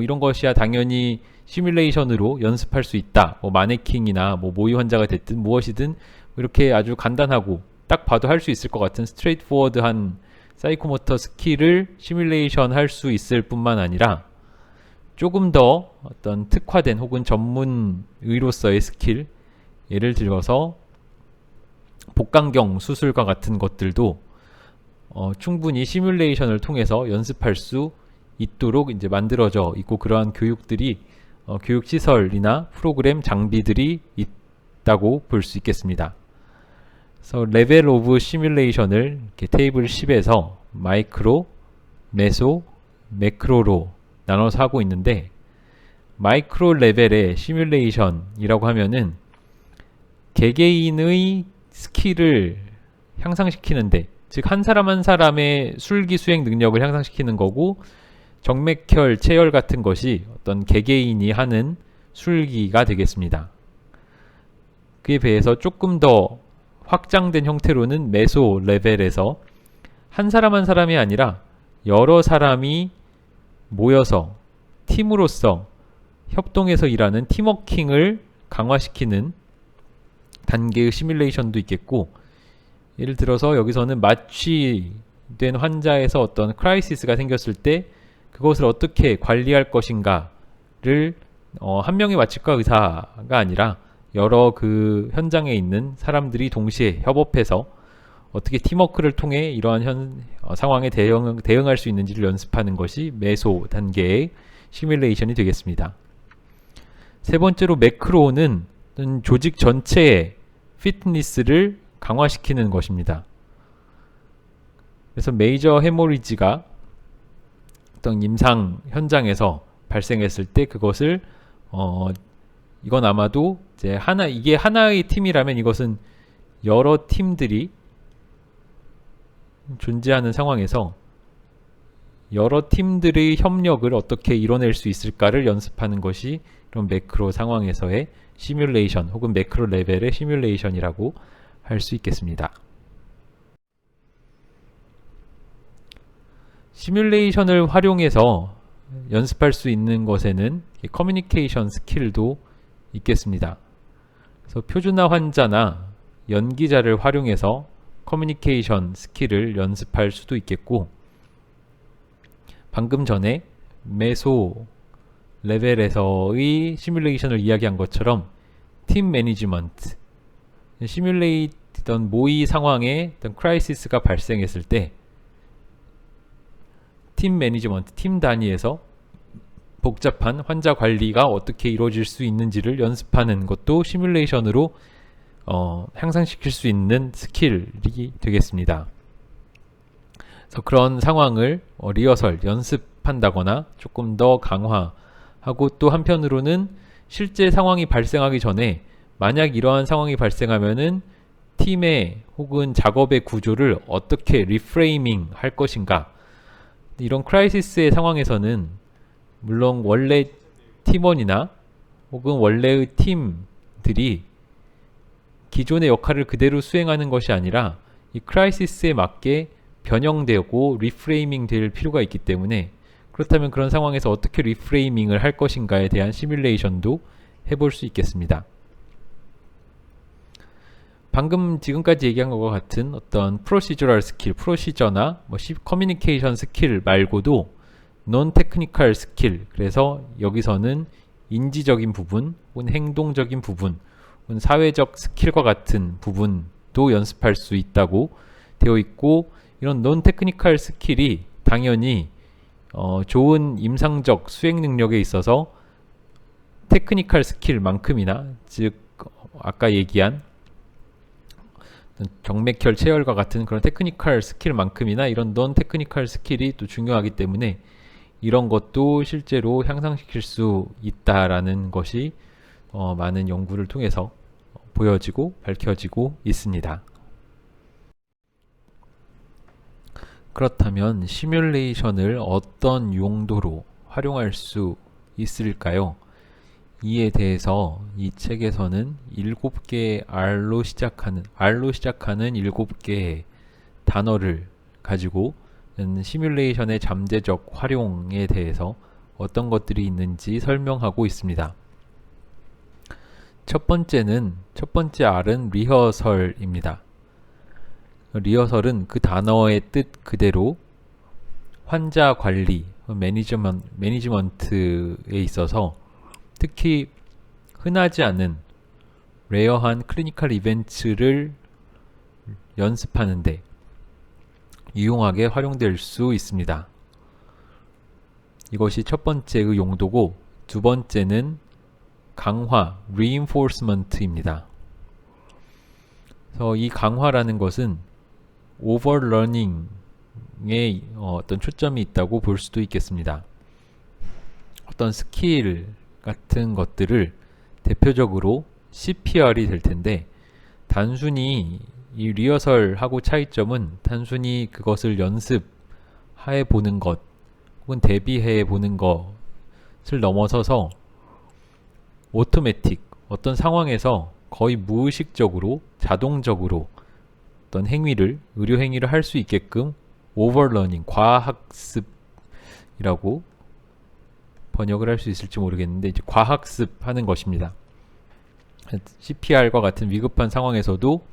이런 것이야 당연히 시뮬레이션으로 연습할 수 있다. 마네킹이나 모의 환자가 됐든 무엇이든 이렇게 아주 간단하고 딱 봐도 할 수 있을 것 같은 스트레이트포워드한 사이코모터 스킬을 시뮬레이션 할 수 있을 뿐만 아니라 조금 더 어떤 특화된 혹은 전문 의로서의 스킬, 예를 들어서 복강경 수술과 같은 것들도 충분히 시뮬레이션을 통해서 연습할 수 있도록 이제 만들어져 있고, 그러한 교육들이 교육시설이나 프로그램 장비들이 있다고 볼 수 있겠습니다. 그래서 레벨 오브 시뮬레이션을 이렇게 테이블 10에서 마이크로, 메소, 매크로로 나눠서 하고 있는데, 마이크로 레벨의 시뮬레이션이라고 하면은 개개인의 스킬을 향상시키는데, 즉 한 사람 한 사람의 술기 수행 능력을 향상시키는 거고, 정맥혈, 체열 같은 것이 어떤 개개인이 하는 술기가 되겠습니다. 그에 비해서 조금 더 확장된 형태로는 메소 레벨에서 한 사람 한 사람이 아니라 여러 사람이 모여서 팀으로서 협동해서 일하는 팀워킹을 강화시키는 단계의 시뮬레이션도 있겠고, 예를 들어서 여기서는 마취된 환자에서 어떤 크라이시스가 생겼을 때 그것을 어떻게 관리할 것인가를 한 명의 마취과 의사가 아니라 여러 그 현장에 있는 사람들이 동시에 협업해서 어떻게 팀워크를 통해 이러한 상황에 대응할 수 있는지를 연습하는 것이 메소 단계의 시뮬레이션이 되겠습니다. 세 번째로 매크로는 조직 전체의 피트니스를 강화시키는 것입니다. 그래서 메이저 헤모리지가 어떤 임상 현장에서 발생했을 때 그것을 이건 아마도 이제 이게 하나의 팀이라면 이것은 여러 팀들이 존재하는 상황에서 여러 팀들의 협력을 어떻게 이뤄낼 수 있을까를 연습하는 것이 이런 매크로 상황에서의 시뮬레이션 혹은 매크로 레벨의 시뮬레이션이라고 할 수 있겠습니다. 시뮬레이션을 활용해서 연습할 수 있는 것에는 커뮤니케이션 스킬도 있겠습니다. 그래서 표준화 환자나 연기자를 활용해서 커뮤니케이션 스킬을 연습할 수도 있겠고, 방금 전에 메소 레벨에서의 시뮬레이션을 이야기한 것처럼 팀 매니지먼트, 시뮬레이던 모의 상황에 어떤 크라이시스가 발생했을 때 팀 매니지먼트, 팀 단위에서 복잡한 환자 관리가 어떻게 이루어질 수 있는지를 연습하는 것도 시뮬레이션으로 향상시킬 수 있는 스킬이 되겠습니다. 그래서 그런 상황을 리허설, 연습한다거나 조금 더 강화하고, 또 한편으로는 실제 상황이 발생하기 전에 만약 이러한 상황이 발생하면은 팀의 혹은 작업의 구조를 어떻게 리프레이밍 할 것인가, 이런 크라이시스의 상황에서는 물론 원래 팀원이나 혹은 원래의 팀들이 기존의 역할을 그대로 수행하는 것이 아니라 이 크라이시스에 맞게 변형되고 리프레이밍 될 필요가 있기 때문에, 그렇다면 그런 상황에서 어떻게 리프레이밍을 할 것인가에 대한 시뮬레이션도 해볼 수 있겠습니다. 방금 지금까지 얘기한 것과 같은 어떤 프로시저럴 스킬, 프로시저나 커뮤니케이션 스킬 말고도 논 테크니컬 스킬, 그래서 여기서는 인지적인 부분, 혹은 행동적인 부분, 혹은 사회적 스킬과 같은 부분도 연습할 수 있다고 되어 있고, 이런 논 테크니컬 스킬이 당연히 좋은 임상적 수행 능력에 있어서 테크니컬 스킬만큼이나, 즉 아까 얘기한 경맥혈 체열과 같은 그런 테크니컬 스킬만큼이나 이런 논 테크니컬 스킬이 또 중요하기 때문에 이런 것도 실제로 향상시킬 수 있다라는 것이 많은 연구를 통해서 보여지고 밝혀지고 있습니다. 그렇다면 시뮬레이션을 어떤 용도로 활용할 수 있을까요? 이에 대해서 이 책에서는 7개의 R로 시작하는 7개의 단어를 가지고 시뮬레이션의 잠재적 활용에 대해서 어떤 것들이 있는지 설명하고 있습니다. 첫 번째 R은 리허설입니다. 리허설은 그 단어의 뜻 그대로 환자 관리, 매니지먼트에 있어서 특히 흔하지 않은 레어한 클리니컬 이벤트를 연습하는데 유용하게 활용될 수 있습니다. 이것이 첫 번째의 용도고, 두 번째는 강화, reinforcement입니다. 그래서 이 강화라는 것은 overlearning에 어떤 초점이 있다고 볼 수도 있겠습니다. 어떤 스킬 같은 것들을 대표적으로 CPR이 될 텐데, 단순히 이 리허설하고 차이점은 단순히 그것을 연습해 보는 것 혹은 대비해 보는 것을 넘어서서 오토매틱, 어떤 상황에서 거의 무의식적으로 자동적으로 어떤 행위를, 의료 행위를 할 수 있게끔 오버러닝, 과학습이라고 번역을 할 수 있을지 모르겠는데, 이제 과학습하는 것입니다. CPR과 같은 위급한 상황에서도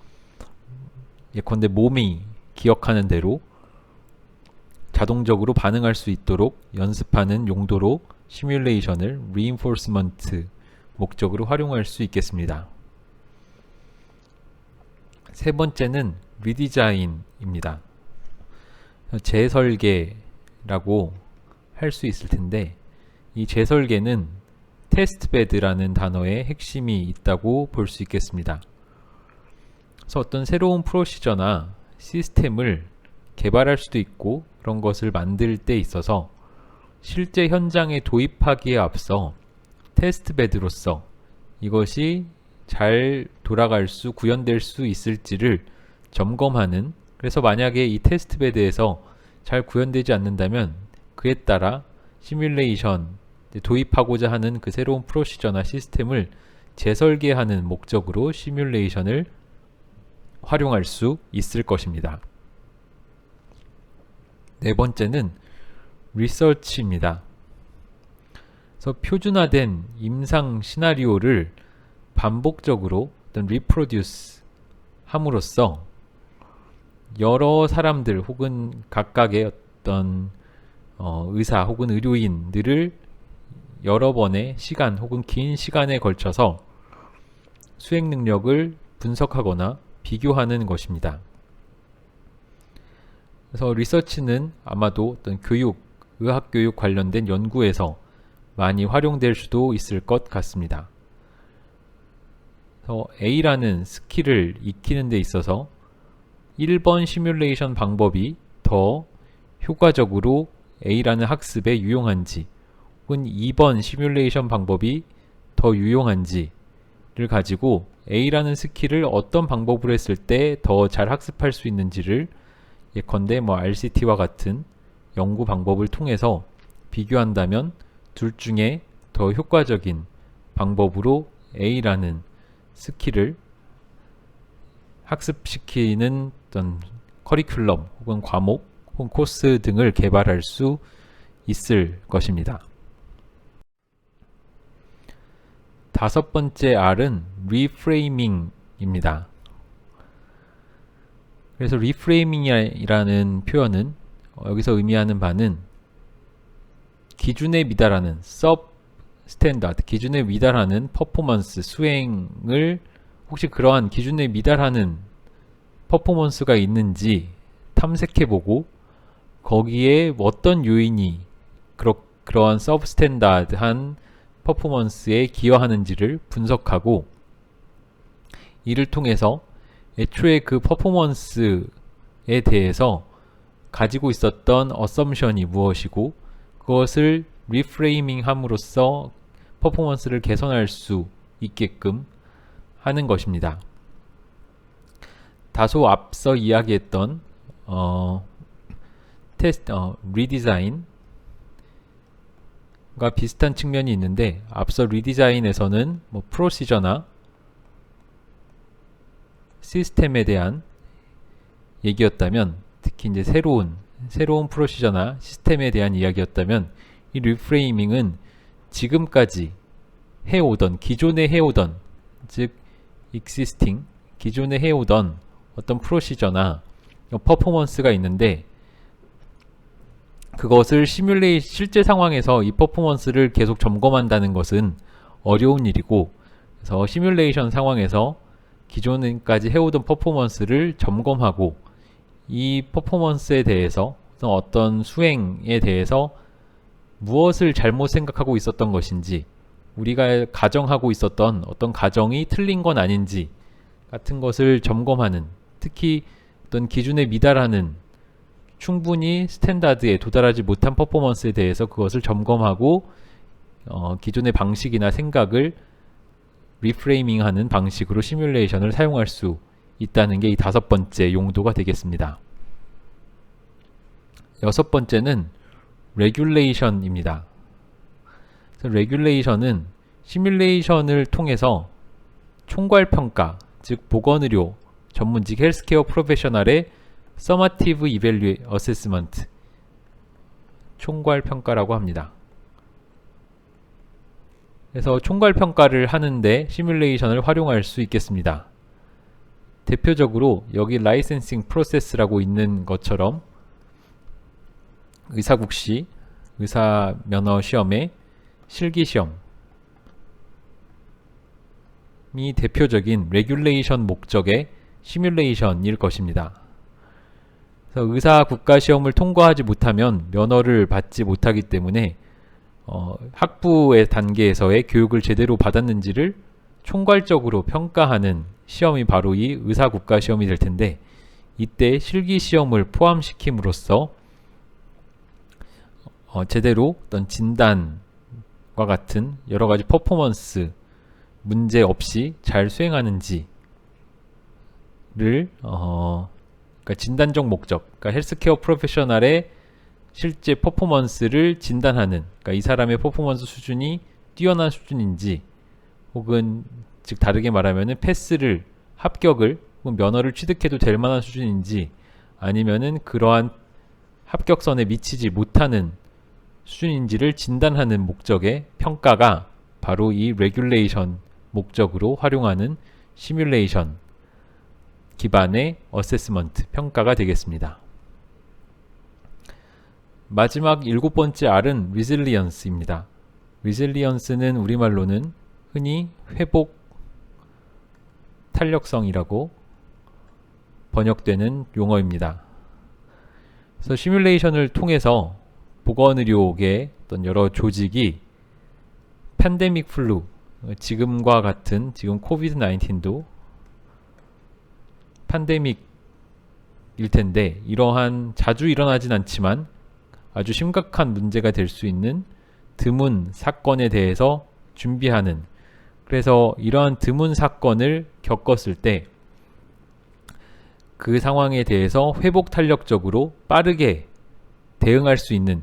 예컨대 몸이 기억하는 대로 자동적으로 반응할 수 있도록 연습하는 용도로 시뮬레이션을 reinforcement 목적으로 활용할 수 있겠습니다. 세 번째는 리디자인입니다. 재설계라고 할 수 있을 텐데, 이 재설계는 테스트베드라는 단어의 핵심이 있다고 볼 수 있겠습니다. 그래서 어떤 새로운 프로시저나 시스템을 개발할 수도 있고, 그런 것을 만들 때 있어서 실제 현장에 도입하기에 앞서 테스트베드로서 이것이 잘 돌아갈 수, 구현될 수 있을지를 점검하는, 그래서 만약에 이 테스트베드에서 잘 구현되지 않는다면 그에 따라 시뮬레이션 도입하고자 하는 그 새로운 프로시저나 시스템을 재설계하는 목적으로 시뮬레이션을 활용할 수 있을 것입니다. 네 번째는 리서치입니다. 그래서 표준화된 임상 시나리오를 반복적으로 어떤 리프로듀스 함으로써 여러 사람들 혹은 각각의 어떤 의사 혹은 의료인들을 여러 번의 시간 혹은 긴 시간에 걸쳐서 수행 능력을 분석하거나 비교하는 것입니다. 그래서 리서치는 아마도 어떤 의학교육 관련된 연구에서 많이 활용될 수도 있을 것 같습니다. 그래서 A라는 스킬을 익히는 데 있어서 1번 시뮬레이션 방법이 더 효과적으로 A라는 학습에 유용한지 혹은 2번 시뮬레이션 방법이 더 유용한지를 가지고 A라는 스킬을 어떤 방법으로 했을 때 더 잘 학습할 수 있는지를 예컨대 RCT와 같은 연구 방법을 통해서 비교한다면 둘 중에 더 효과적인 방법으로 A라는 스킬을 학습시키는 어떤 커리큘럼 혹은 과목 혹은 코스 등을 개발할 수 있을 것입니다. 다섯 번째 R은 리프레이밍입니다. 그래서 리프레이밍이라는 표현은 여기서 의미하는 바는 기준에 미달하는 substandard, 기준에 미달하는 퍼포먼스, 수행을 혹시 그러한 기준에 미달하는 퍼포먼스가 있는지 탐색해보고 거기에 어떤 요인이 그러한 substandard한 퍼포먼스에 기여하는지를 분석하고 이를 통해서 애초에 그 퍼포먼스에 대해서 가지고 있었던 어썸션이 무엇이고 그것을 리프레이밍 함으로써 퍼포먼스를 개선할 수 있게끔 하는 것입니다. 다소 앞서 이야기했던 리디자인과 비슷한 측면이 있는데 앞서 리디자인에서는 프로시저나 시스템에 대한 얘기였다면 특히 이제 새로운 프로시저나 시스템에 대한 이야기였다면 이 리프레이밍은 지금까지 기존에 해오던 즉 existing 기존에 해오던 어떤 프로시저나 퍼포먼스가 있는데 그것을 실제 상황에서 이 퍼포먼스를 계속 점검한다는 것은 어려운 일이고 그래서 시뮬레이션 상황에서 기존까지 해오던 퍼포먼스를 점검하고 이 퍼포먼스에 대해서 어떤 수행에 대해서 무엇을 잘못 생각하고 있었던 것인지 우리가 가정하고 있었던 어떤 가정이 틀린 건 아닌지 같은 것을 점검하는 특히 어떤 기준에 미달하는 충분히 스탠다드에 도달하지 못한 퍼포먼스에 대해서 그것을 점검하고 기존의 방식이나 생각을 리프레이밍하는 방식으로 시뮬레이션을 사용할 수 있다는 게 이 다섯 번째 용도가 되겠습니다. 여섯 번째는 레귤레이션입니다. 레귤레이션은 시뮬레이션을 통해서 총괄평가, 즉 보건의료 전문직 헬스케어 프로페셔널의 서머티브 이밸류 어세스먼트 총괄평가라고 합니다. 그래서 총괄평가를 하는데 시뮬레이션을 활용할 수 있겠습니다. 대표적으로 여기 라이센싱 프로세스라고 있는 것처럼 의사국시, 의사면허시험의 실기시험이 대표적인 레귤레이션 목적의 시뮬레이션일 것입니다. 그래서 의사 국가시험을 통과하지 못하면 면허를 받지 못하기 때문에 학부의 단계에서의 교육을 제대로 받았는지를 총괄적으로 평가하는 시험이 바로 이 의사 국가시험이 될 텐데 이때 실기시험을 포함시킴으로써 제대로 어떤 진단과 같은 여러가지 퍼포먼스 문제 없이 잘 수행하는지를 그러니까 진단적 목적, 그러니까 헬스케어 프로페셔널의 실제 퍼포먼스를 진단하는, 그러니까 이 사람의 퍼포먼스 수준이 뛰어난 수준인지, 혹은 즉 다르게 말하면은 패스를, 합격을 혹은 면허를 취득해도 될 만한 수준인지, 아니면은 그러한 합격선에 미치지 못하는 수준인지를 진단하는 목적의 평가가 바로 이 레귤레이션 목적으로 활용하는 시뮬레이션 기반의 어세스먼트 평가가 되겠습니다. 마지막 7번째 R은 resilience입니다. resilience는 우리말로는 흔히 회복 탄력성이라고 번역되는 용어입니다. 그래서 시뮬레이션을 통해서 보건의료계 어떤 여러 조직이 팬데믹 플루, 지금과 같은 지금 코비드 19도 팬데믹일 텐데, 이러한 자주 일어나진 않지만 아주 심각한 문제가 될 수 있는 드문 사건에 대해서 준비하는, 그래서 이러한 드문 사건을 겪었을 때 그 상황에 대해서 회복 탄력적으로 빠르게 대응할 수 있는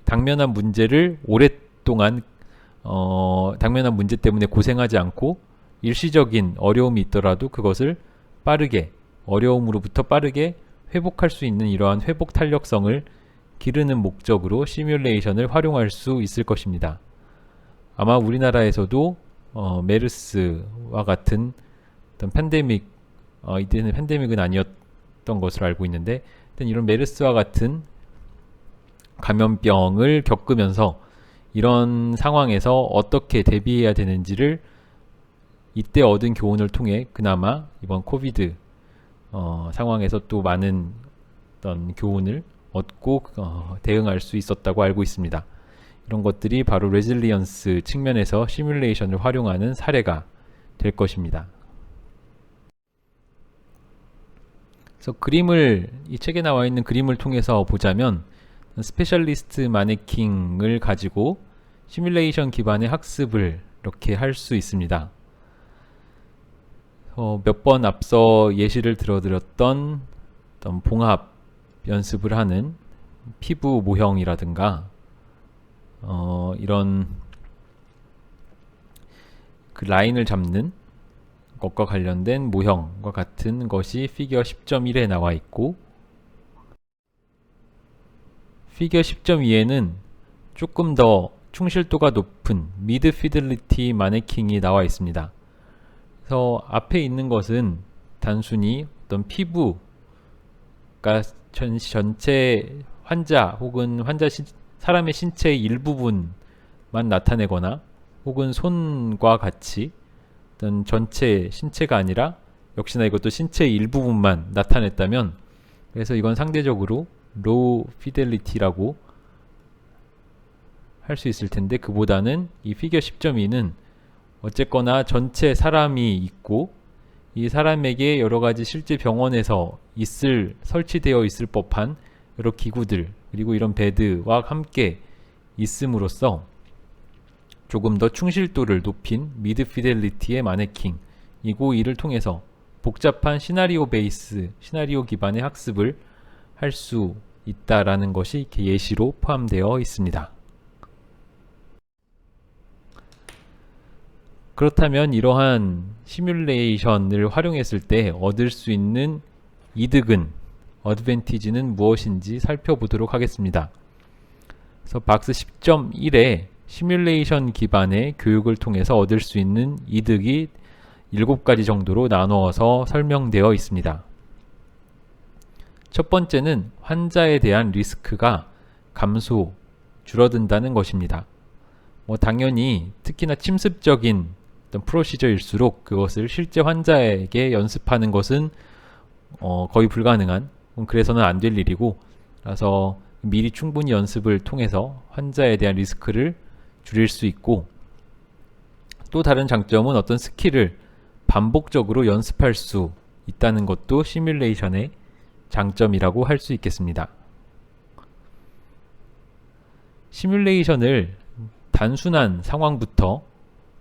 당면한 문제를 오랫동안 당면한 문제 때문에 고생하지 않고 일시적인 어려움이 있더라도 그것을 빠르게, 어려움으로부터 빠르게 회복할 수 있는 이러한 회복 탄력성을 기르는 목적으로 시뮬레이션을 활용할 수 있을 것입니다. 아마 우리나라에서도 메르스와 같은 어떤 팬데믹, 이때는 팬데믹은 아니었던 것으로 알고 있는데, 이런 메르스와 같은 감염병을 겪으면서 이런 상황에서 어떻게 대비해야 되는지를 이때 얻은 교훈을 통해 그나마 이번 코비드 상황에서 또 많은 어떤 교훈을 얻고 대응할 수 있었다고 알고 있습니다. 이런 것들이 바로 레질리언스 측면에서 시뮬레이션을 활용하는 사례가 될 것입니다. 그래서 이 책에 나와 있는 그림을 통해서 보자면, 스페셜리스트 마네킹을 가지고 시뮬레이션 기반의 학습을 이렇게 할 수 있습니다. 몇 번 앞서 예시를 들어드렸던 어떤 봉합 연습을 하는 피부 모형이라든가 이런 그 라인을 잡는 것과 관련된 모형과 같은 것이 피겨 10.1에 나와 있고, 피겨 10.2에는 조금 더 충실도가 높은 미드 피델리티 마네킹이 나와 있습니다. 그래서 앞에 있는 것은 단순히 어떤 피부가 전체 환자 혹은 사람의 신체의 일부분만 나타내거나, 혹은 손과 같이 어떤 전체 신체가 아니라 역시나 이것도 신체의 일부분만 나타냈다면, 그래서 이건 상대적으로 로우 피델리티라고 할 수 있을 텐데, 그보다는 이 피겨 10.2는 어쨌거나 전체 사람이 있고 이 사람에게 여러가지 실제 병원에서 설치되어 있을 법한 여러 기구들, 그리고 이런 베드와 함께 있음으로써 조금 더 충실도를 높인 미드 피델리티의 마네킹이고, 이를 통해서 복잡한 시나리오 기반의 학습을 할 수 있다라는 것이 이렇게 예시로 포함되어 있습니다. 그렇다면 이러한 시뮬레이션을 활용했을 때 얻을 수 있는 어드밴티지는 무엇인지 살펴보도록 하겠습니다. 그래서 박스 10.1에 시뮬레이션 기반의 교육을 통해서 얻을 수 있는 이득이 7가지 정도로 나누어서 설명되어 있습니다. 첫 번째는 환자에 대한 리스크가 줄어든다는 것입니다. 당연히 특히나 침습적인 어떤 프로시저일수록 그것을 실제 환자에게 연습하는 것은 거의 불가능한, 그래서는 안 될 일이고, 그래서 미리 충분히 연습을 통해서 환자에 대한 리스크를 줄일 수 있고, 또 다른 장점은 어떤 스킬을 반복적으로 연습할 수 있다는 것도 시뮬레이션의 장점이라고 할 수 있겠습니다. 시뮬레이션을 단순한 상황부터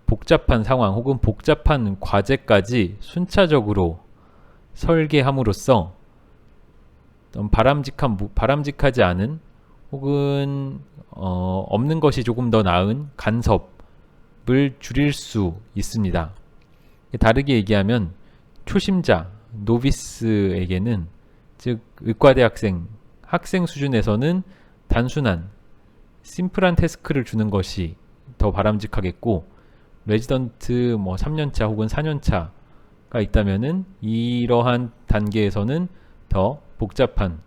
복잡한 상황 혹은 복잡한 과제까지 순차적으로 설계함으로써 바람직하지 않은 혹은 없는 것이 조금 더 나은 간섭을 줄일 수 있습니다. 다르게 얘기하면 초심자, 노비스에게는, 즉 의과대학생, 학생 수준에서는 단순한 심플한 태스크를 주는 것이 더 바람직하겠고, 레지던트 3년차 혹은 4년차가 있다면은 이러한 단계에서는 더 복잡한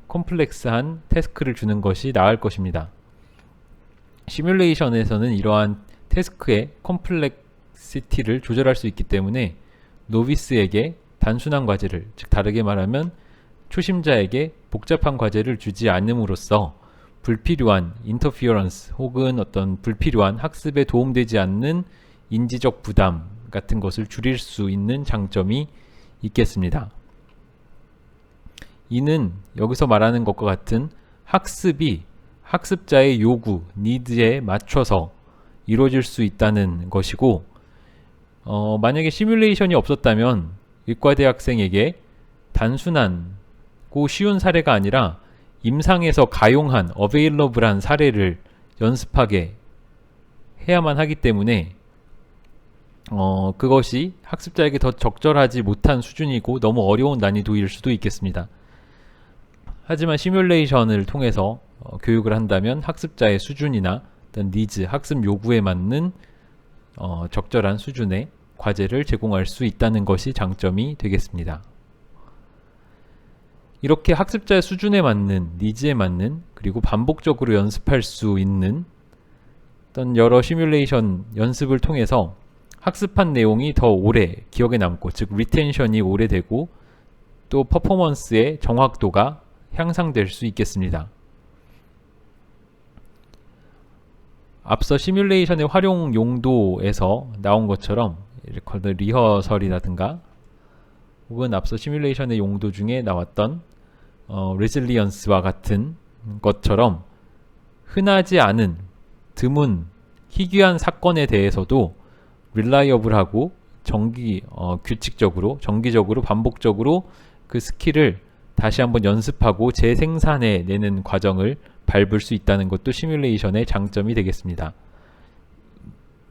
콤플렉스한 태스크를 주는 것이 나을 것입니다. 시뮬레이션에서는 이러한 태스크의 콤플렉시티를 조절할 수 있기 때문에 노비스에게 단순한 과제를, 즉 다르게 말하면 초심자에게 복잡한 과제를 주지 않음으로써 불필요한 인터피어런스 혹은 어떤 불필요한 학습에 도움되지 않는 인지적 부담 같은 것을 줄일 수 있는 장점이 있겠습니다. 이는 여기서 말하는 것과 같은 학습이 학습자의 요구, 니드에 맞춰서 이루어질 수 있다는 것이고, 만약에 시뮬레이션이 없었다면 의과대학생에게 단순하고 쉬운 사례가 아니라 임상에서 가용한 어베일러블한 사례를 연습하게 해야만 하기 때문에 그것이 학습자에게 더 적절하지 못한 수준이고 너무 어려운 난이도일 수도 있겠습니다. 하지만 시뮬레이션을 통해서 교육을 한다면 학습자의 수준이나 어떤 니즈, 학습 요구에 맞는 적절한 수준의 과제를 제공할 수 있다는 것이 장점이 되겠습니다. 이렇게 학습자의 수준에 맞는, 니즈에 맞는, 그리고 반복적으로 연습할 수 있는 어떤 여러 시뮬레이션 연습을 통해서 학습한 내용이 더 오래 기억에 남고, 즉 리텐션이 오래되고 또 퍼포먼스의 정확도가 향상될 수 있겠습니다. 앞서 시뮬레이션의 활용 용도에서 나온 것처럼 리허설이라든가 혹은 앞서 시뮬레이션의 용도 중에 나왔던 레질리언스와 같은 것처럼 흔하지 않은 드문 희귀한 사건에 대해서도 릴라이어블하고 규칙적으로 정기적으로 반복적으로 그 스킬을 다시 한번 연습하고 재생산해 내는 과정을 밟을 수 있다는 것도 시뮬레이션의 장점이 되겠습니다.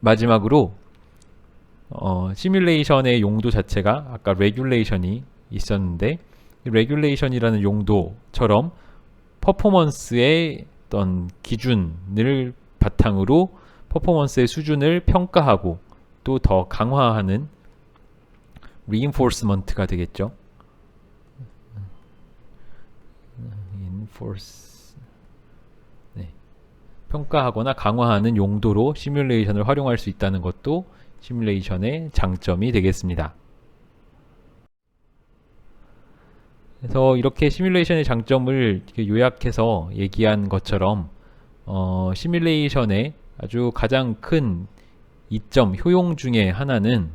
마지막으로 시뮬레이션의 용도 자체가 아까 레귤레이션이 있었는데, 레귤레이션이라는 용도처럼 퍼포먼스의 어떤 기준을 바탕으로 퍼포먼스의 수준을 평가하고 또 더 강화하는 reinforcement가 되겠죠. 평가하거나 강화하는 용도로 시뮬레이션을 활용할 수 있다는 것도 시뮬레이션의 장점이 되겠습니다. 그래서 이렇게 시뮬레이션의 장점을 요약해서 얘기한 것처럼 시뮬레이션의 아주 가장 큰 이점, 효용 중에 하나는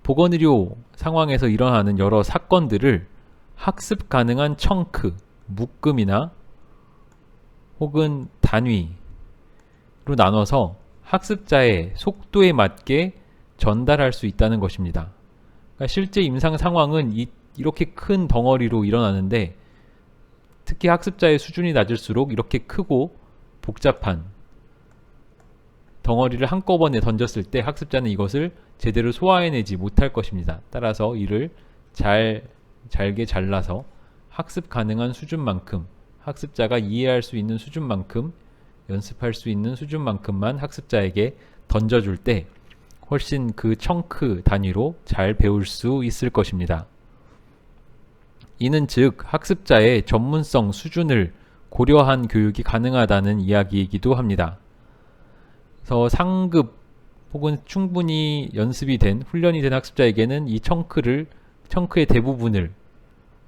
보건의료 상황에서 일어나는 여러 사건들을 학습 가능한 청크, 묶음이나 혹은 단위로 나눠서 학습자의 속도에 맞게 전달할 수 있다는 것입니다. 그러니까 실제 임상 상황은 이렇게 큰 덩어리로 일어나는데, 특히 학습자의 수준이 낮을수록 이렇게 크고 복잡한 덩어리를 한꺼번에 던졌을 때 학습자는 이것을 제대로 소화해내지 못할 것입니다. 따라서 이를 잘게 잘라서 학습 가능한 수준만큼, 학습자가 이해할 수 있는 수준만큼, 연습할 수 있는 수준만큼만 학습자에게 던져줄 때 훨씬 그 청크 단위로 잘 배울 수 있을 것입니다. 이는 즉 학습자의 전문성 수준을 고려한 교육이 가능하다는 이야기이기도 합니다. 그래서 상급 혹은 충분히 연습이 된, 훈련이 된 학습자에게는 이 청크의 대부분을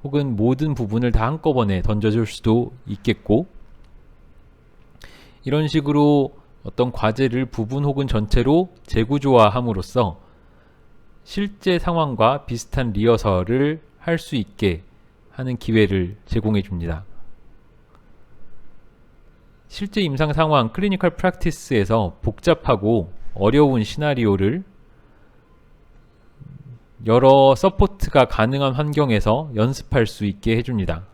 혹은 모든 부분을 다 한꺼번에 던져줄 수도 있겠고, 이런 식으로 어떤 과제를 부분 혹은 전체로 재구조화함으로써 실제 상황과 비슷한 리허설을 할 수 있게 하는 기회를 제공해 줍니다. 실제 임상 상황, 클리니컬 프랙티스에서 복잡하고 어려운 시나리오를 여러 서포트가 가능한 환경에서 연습할 수 있게 해줍니다.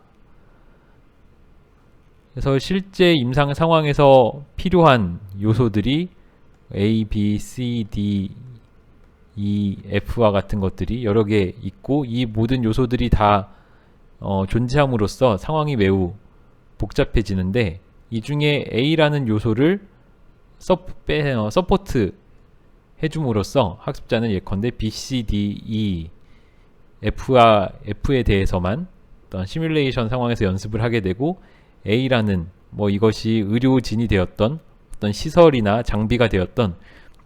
그래서 실제 임상 상황에서 필요한 요소들이 A, B, C, D, E, F와 같은 것들이 여러 개 있고, 이 모든 요소들이 다 존재함으로써 상황이 매우 복잡해지는데, 이 중에 A라는 요소를 서포트 해줌으로써 학습자는 예컨대 B, C, D, E, F에 대해서만 어떤 시뮬레이션 상황에서 연습을 하게 되고, A라는 이것이 의료진이 되었던 어떤 시설이나 장비가 되었던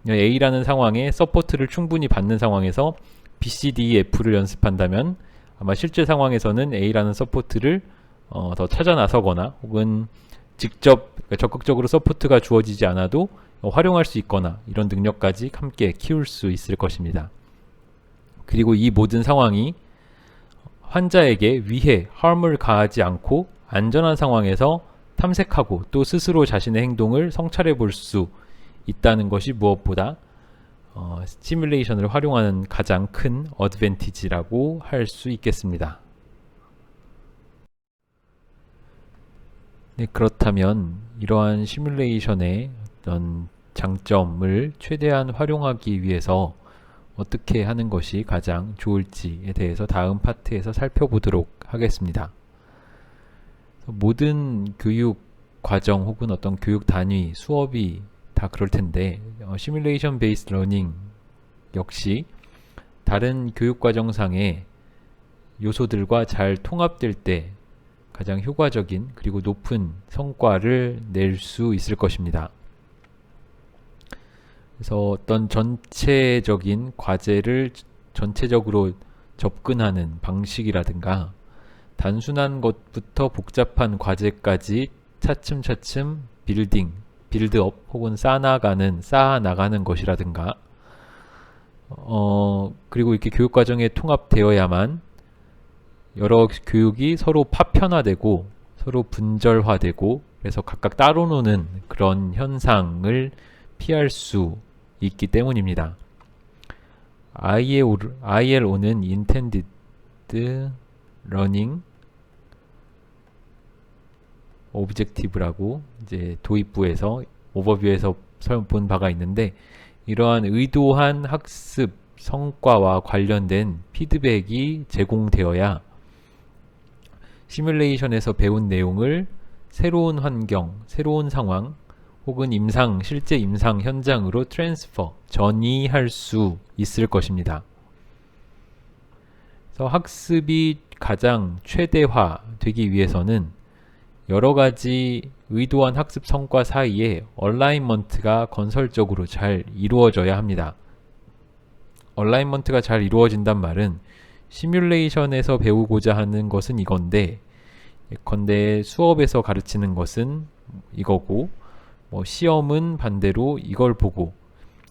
A라는 상황에 서포트를 충분히 받는 상황에서 B, C, D, E, F를 연습한다면 아마 실제 상황에서는 A라는 서포트를 더 찾아 나서거나 혹은 직접 적극적으로 서포트가 주어지지 않아도 활용할 수 있거나 이런 능력까지 함께 키울 수 있을 것입니다. 그리고 이 모든 상황이 환자에게 위해, harm을 가하지 않고 안전한 상황에서 탐색하고 또 스스로 자신의 행동을 성찰해 볼 수 있다는 것이 무엇보다 시뮬레이션을 활용하는 가장 큰 어드밴티지라고 할 수 있겠습니다. 네, 그렇다면 이러한 시뮬레이션의 어떤 장점을 최대한 활용하기 위해서 어떻게 하는 것이 가장 좋을지에 대해서 다음 파트에서 살펴보도록 하겠습니다. 모든 교육 과정 혹은 어떤 교육 단위, 수업이 다 그럴 텐데 시뮬레이션 베이스 러닝 역시 다른 교육 과정상의 요소들과 잘 통합될 때 가장 효과적인 그리고 높은 성과를 낼 수 있을 것입니다. 그래서 어떤 전체적인 과제를 전체적으로 접근하는 방식이라든가 단순한 것부터 복잡한 과제까지 차츰차츰 빌드업 혹은 쌓아나가는 것이라든가 그리고 이렇게 교육과정에 통합되어야만 여러 교육이 서로 파편화되고 서로 분절화되고 그래서 각각 따로 노는 그런 현상을 피할 수 있기 때문입니다. ILO는 Intended Learning Objective라고 이제 도입부에서 오버뷰에서 본 바가 있는데, 이러한 의도한 학습 성과와 관련된 피드백이 제공되어야 시뮬레이션에서 배운 내용을 새로운 환경, 새로운 상황 혹은 실제 임상 현장으로 전이할 수 있을 것입니다. 그래서 학습이 가장 최대화되기 위해서는 여러 가지 의도한 학습 성과 사이에 얼라인먼트가 건설적으로 잘 이루어져야 합니다. 얼라인먼트가 잘 이루어진단 말은 시뮬레이션에서 배우고자 하는 것은 이건데, 예컨대 수업에서 가르치는 것은 이거고, 시험은 반대로 이걸 보고,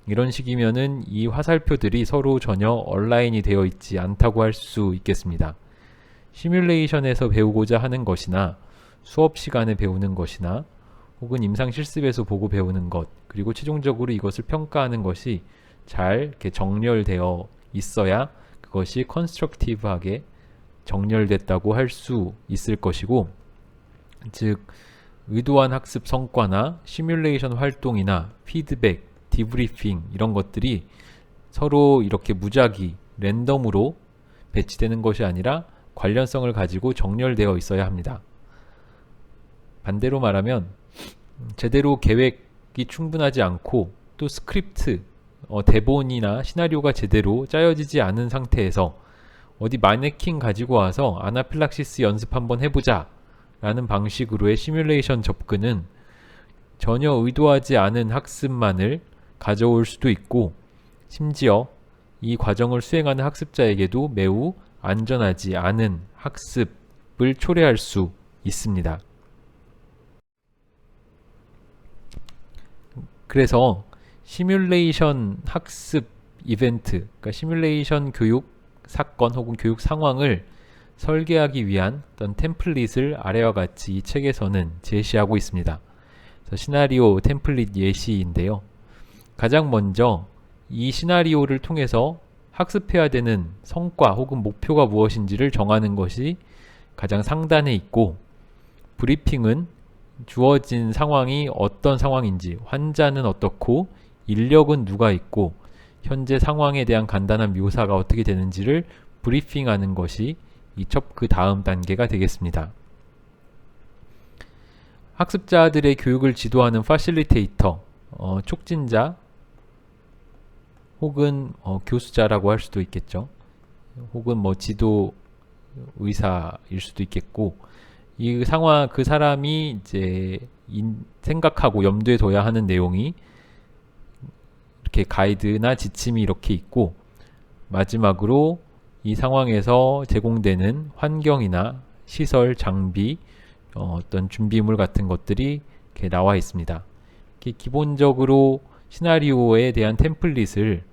이런 식이면은 이 화살표들이 서로 전혀 얼라인이 되어 있지 않다고 할 수 있겠습니다. 시뮬레이션에서 배우고자 하는 것이나 수업 시간에 배우는 것이나 혹은 임상 실습에서 보고 배우는 것, 그리고 최종적으로 이것을 평가하는 것이 잘 이렇게 정렬되어 있어야 그것이 컨스트럭티브하게 정렬됐다고 할 수 있을 것이고, 즉 의도한 학습 성과나 시뮬레이션 활동이나 피드백, 디브리핑 이런 것들이 서로 이렇게 무작위, 랜덤으로 배치되는 것이 아니라 관련성을 가지고 정렬되어 있어야 합니다. 반대로 말하면 제대로 계획이 충분하지 않고 또 스크립트, 대본이나 시나리오가 제대로 짜여지지 않은 상태에서 어디 마네킹 가지고 와서 아나필락시스 연습 한번 해보자 라는 방식으로의 시뮬레이션 접근은 전혀 의도하지 않은 학습만을 가져올 수도 있고, 심지어 이 과정을 수행하는 학습자에게도 매우 안전하지 않은 학습을 초래할 수 있습니다. 그래서 시뮬레이션 학습 이벤트, 그러니까 시뮬레이션 교육 사건 혹은 교육 상황을 설계하기 위한 어떤 템플릿을 아래와 같이 이 책에서는 제시하고 있습니다. 그래서 시나리오 템플릿 예시인데요. 가장 먼저 이 시나리오를 통해서 학습해야 되는 성과 혹은 목표가 무엇인지를 정하는 것이 가장 상단에 있고, 브리핑은 주어진 상황이 어떤 상황인지, 환자는 어떻고, 인력은 누가 있고, 현재 상황에 대한 간단한 묘사가 어떻게 되는지를 브리핑하는 것이 그 다음 단계가 되겠습니다. 학습자들의 교육을 지도하는 파실리테이터, 촉진자 혹은 교수자라고 할 수도 있겠죠. 혹은 뭐 지도 의사일 수도 있겠고, 이 상황 그 사람이 이제 생각하고 염두에 둬야 하는 내용이 이렇게 가이드나 지침이 이렇게 있고, 마지막으로 이 상황에서 제공되는 환경이나 시설, 장비, 어떤 준비물 같은 것들이 이렇게 나와 있습니다. 이렇게 기본적으로 시나리오에 대한 템플릿을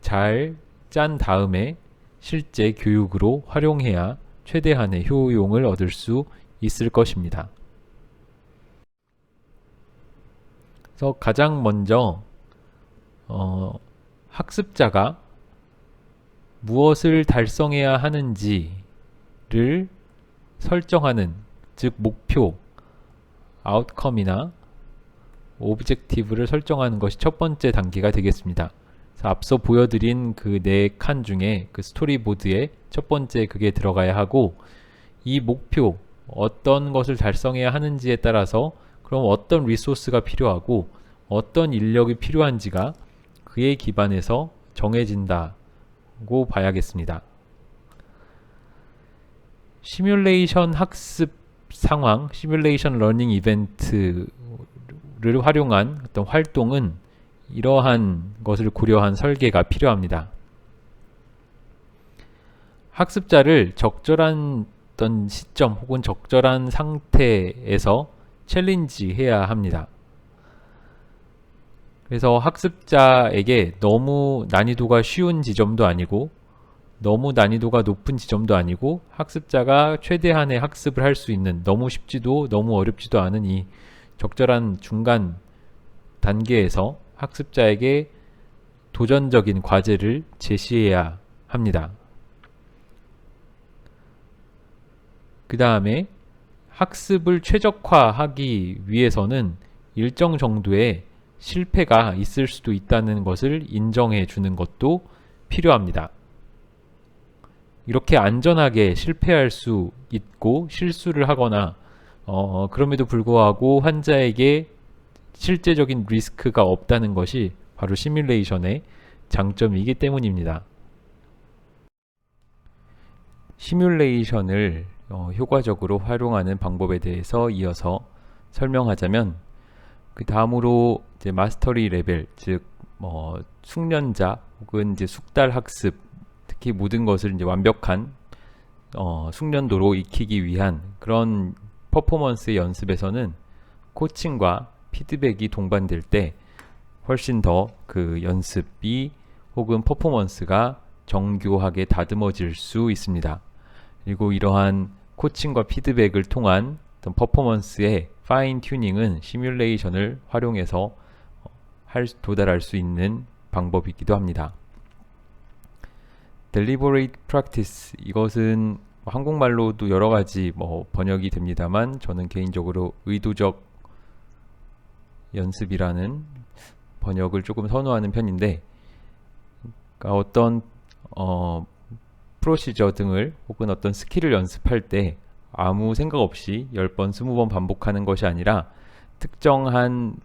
잘 짠 다음에 실제 교육으로 활용해야 최대한의 효용을 얻을 수 있을 것입니다. 그래서 가장 먼저 학습자가 무엇을 달성해야 하는지를 설정하는, 즉 목표, 아웃컴이나 오브젝티브를 설정하는 것이 첫 번째 단계가 되겠습니다. 그래서 앞서 보여드린 그 4칸 중에 그 스토리보드에 첫 번째 그게 들어가야 하고, 이 목표, 어떤 것을 달성해야 하는지에 따라서 그럼 어떤 리소스가 필요하고 어떤 인력이 필요한지가 그에 기반해서 정해진다고 봐야겠습니다. 시뮬레이션 학습 상황, 시뮬레이션 러닝 이벤트를 활용한 어떤 활동은 이러한 것을 고려한 설계가 필요합니다. 학습자를 적절한 어떤 시점 혹은 적절한 상태에서 챌린지해야 합니다. 그래서 학습자에게 너무 난이도가 쉬운 지점도 아니고 너무 난이도가 높은 지점도 아니고 학습자가 최대한의 학습을 할 수 있는, 너무 쉽지도 너무 어렵지도 않은 이 적절한 중간 단계에서 학습자에게 도전적인 과제를 제시해야 합니다. 그 다음에 학습을 최적화하기 위해서는 일정 정도의 실패가 있을 수도 있다는 것을 인정해 주는 것도 필요합니다. 이렇게 안전하게 실패할 수 있고 실수를 하거나 그럼에도 불구하고 환자에게 실제적인 리스크가 없다는 것이 바로 시뮬레이션의 장점이기 때문입니다. 시뮬레이션을 효과적으로 활용하는 방법에 대해서 이어서 설명하자면, 그 다음으로 이제 마스터리 레벨, 즉 숙련자 혹은 이제 숙달 학습, 특히 모든 것을 이제 완벽한 숙련도로 익히기 위한 그런 퍼포먼스의 연습에서는 코칭과 피드백이 동반될 때 훨씬 더 그 연습이 혹은 퍼포먼스가 정교하게 다듬어질 수 있습니다. 그리고 이러한 코칭과 피드백을 통한 어떤 퍼포먼스의 파인 튜닝은 시뮬레이션을 활용해서 도달할 수 있는 방법이기도 합니다. deliberate practice, 이것은 한국말로도 여러 가지 번역이 됩니다만 저는 개인적으로 의도적 연습이라는 번역을 조금 선호하는 편인데, 그러니까 어떤 프로시저 등을 혹은 어떤 스킬을 연습할 때 아무 생각 없이 10번, 20번 반복하는 것이 아니라 특정한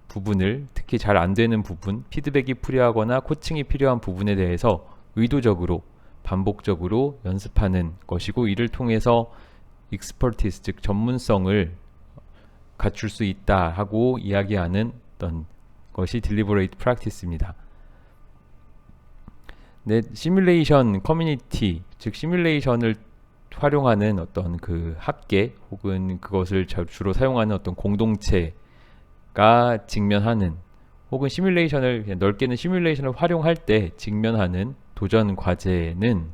부분을, 특히 잘 안 되는 부분, 피드백이 필요하거나 코칭이 필요한 부분에 대해서 의도적으로 반복적으로 연습하는 것이고, 이를 통해서 익스퍼티스, 즉 전문성을 갖출 수 있다 하고 이야기하는 어떤 것이 deliberate practice입니다. 네, 시뮬레이션 커뮤니티, 즉 시뮬레이션을 활용하는 어떤 그 학계 혹은 그것을 주로 사용하는 어떤 공동체가 직면하는, 혹은 시뮬레이션을 그냥 넓게는 시뮬레이션을 활용할 때 직면하는 도전 과제는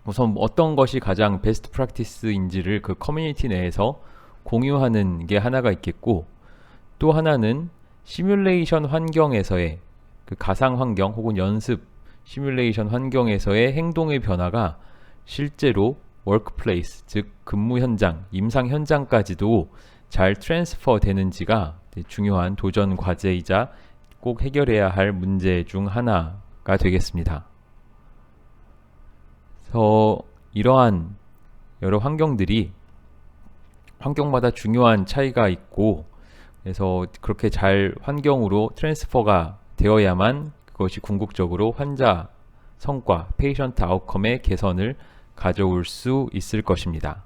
우선 어떤 것이 가장 베스트 프랙티스인지를 그 커뮤니티 내에서 공유하는 게 하나가 있겠고, 또 하나는 시뮬레이션 환경에서의 그 가상 환경 혹은 연습 시뮬레이션 환경에서의 행동의 변화가 실제로 워크플레이스, 즉 근무 현장, 임상 현장까지도 잘 트랜스퍼 되는지가 중요한 도전 과제이자 꼭 해결해야 할 문제 중 하나가 되겠습니다. 그래서 이러한 여러 환경들이 환경마다 중요한 차이가 있고, 그래서 그렇게 잘 환경으로 트랜스퍼가 되어야만 그것이 궁극적으로 환자 성과, 페이션트 아웃컴의 개선을 가져올 수 있을 것입니다.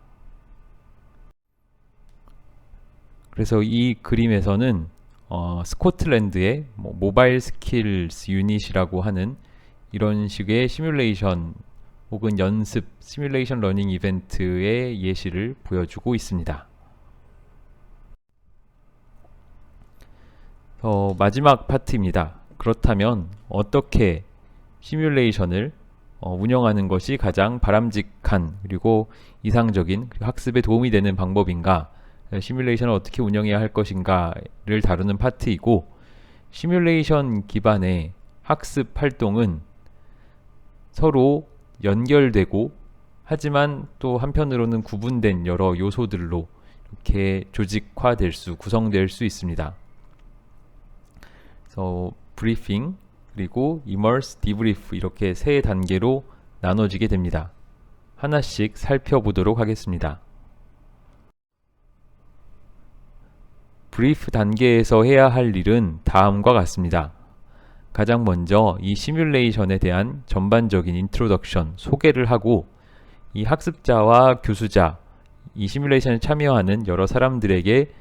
그래서 이 그림에서는 스코틀랜드의 모바일 스킬스 유닛이라고 하는 이런 식의 시뮬레이션 혹은 연습 시뮬레이션 러닝 이벤트의 예시를 보여주고 있습니다. 마지막 파트입니다. 그렇다면 어떻게 시뮬레이션을 운영하는 것이 가장 바람직한 그리고 이상적인 그리고 학습에 도움이 되는 방법인가, 시뮬레이션을 어떻게 운영해야 할 것인가를 다루는 파트이고, 시뮬레이션 기반의 학습 활동은 서로 연결되고 하지만 또 한편으로는 구분된 여러 요소들로 이렇게 구성될 수 있습니다. 그래서 브리핑, 그리고 immerse, debrief 이렇게 세 단계로 나눠지게 됩니다. 하나씩 살펴보도록 하겠습니다. 브리프 단계에서 해야 할 일은 다음과 같습니다. 가장 먼저 이 시뮬레이션에 대한 전반적인 인트로덕션, 소개를 하고, 이 학습자와 교수자, 이 시뮬레이션에 참여하는 여러 사람들에게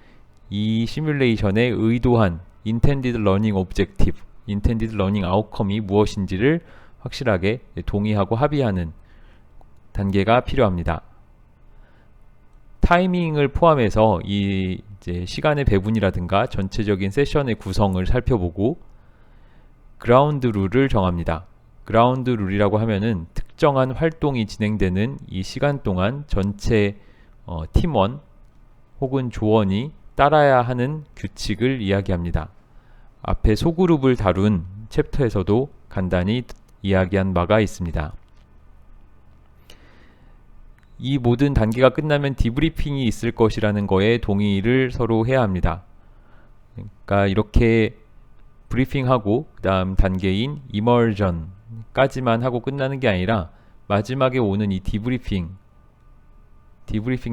이 시뮬레이션의 의도한 intended learning objective, intended learning outcome이 무엇인지를 확실하게 동의하고 합의하는 단계가 필요합니다. 타이밍을 포함해서 이 시간의 배분이라든가 전체적인 세션의 구성을 살펴보고, 그라운드 룰을 정합니다. 그라운드 룰이라고 하면은 특정한 활동이 진행되는 이 시간 동안 전체 팀원 혹은 조원이 따라야 하는 규칙을 이야기합니다. 앞에 소그룹을 다룬 챕터에서도 간단히 이야기한 바가 있습니다. 이 모든 단계가 끝나면 디브리핑이 있을 것이라는 거에 동의를 서로 해야 합니다. 그러니까 이렇게 브리핑하고 그 다음 단계인 이머전까지만 하고 끝나는 게 아니라 마지막에 오는 이 디브리핑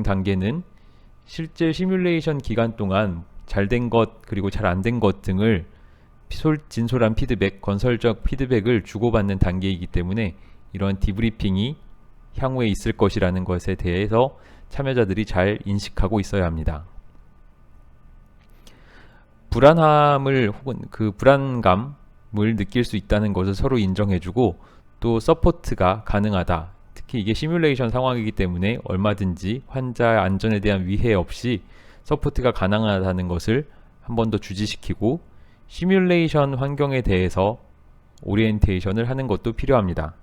단계는 실제 시뮬레이션 기간 동안 잘된 것 그리고 잘 안 된 것 등을 진솔한 피드백, 건설적 피드백을 주고받는 단계이기 때문에 이런 디브리핑이 향후에 있을 것이라는 것에 대해서 참여자들이 잘 인식하고 있어야 합니다. 불안함을 혹은 그 불안감을 느낄 수 있다는 것을 서로 인정해주고, 또 서포트가 가능하다. 특히 이게 시뮬레이션 상황이기 때문에 얼마든지 환자의 안전에 대한 위해 없이 서포트가 가능하다는 것을 한 번 더 주지시키고, 시뮬레이션 환경에 대해서 오리엔테이션을 하는 것도 필요합니다.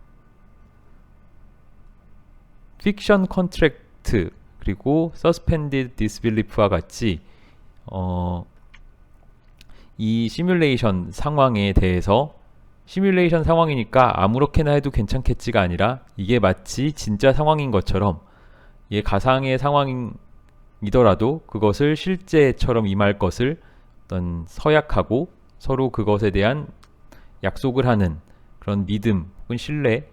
픽션 컨트랙트 그리고 서스펜디드 디스빌리프와 같이 이 시뮬레이션 상황에 대해서 시뮬레이션 상황이니까 아무렇게나 해도 괜찮겠지가 아니라 이게 마치 진짜 상황인 것처럼, 이게 가상의 상황이더라도 그것을 실제처럼 임할 것을 어떤 서약하고 서로 그것에 대한 약속을 하는 그런 믿음 혹은 신뢰,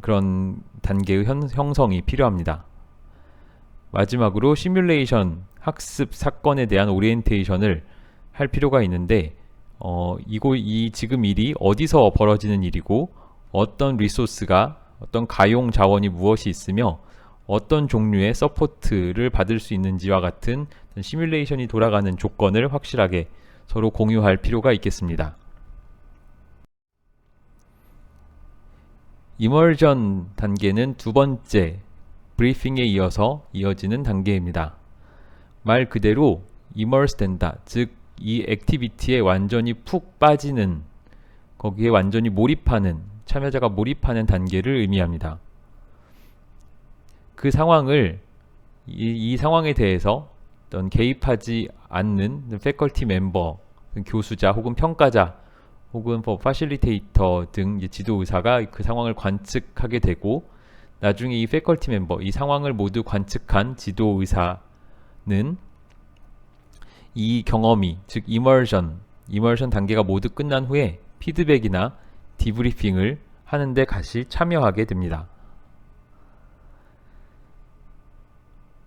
그런 단계의 형성이 필요합니다. 마지막으로 시뮬레이션 학습 사건에 대한 오리엔테이션을 할 필요가 있는데, 이 지금 일이 어디서 벌어지는 일이고 어떤 리소스가, 어떤 가용 자원이 무엇이 있으며 어떤 종류의 서포트를 받을 수 있는지와 같은 시뮬레이션이 돌아가는 조건을 확실하게 서로 공유할 필요가 있겠습니다. 이머전 단계는 두 번째 브리핑에 이어지는 단계입니다. 말 그대로 이머스 된다, 즉 이 액티비티에 완전히 푹 빠지는, 거기에 완전히 몰입하는, 참여자가 몰입하는 단계를 의미합니다. 그 상황을 이 상황에 대해서 어떤 개입하지 않는 패컬티 멤버, 교수자 혹은 평가자 혹은 파실리테이터 등 이제 지도 의사가 그 상황을 관측하게 되고, 나중에 이 패컬티 멤버, 이 상황을 모두 관측한 지도 의사는 이 경험이, 즉 이머전 단계가 모두 끝난 후에 피드백이나 디브리핑을 하는데 다시 참여하게 됩니다.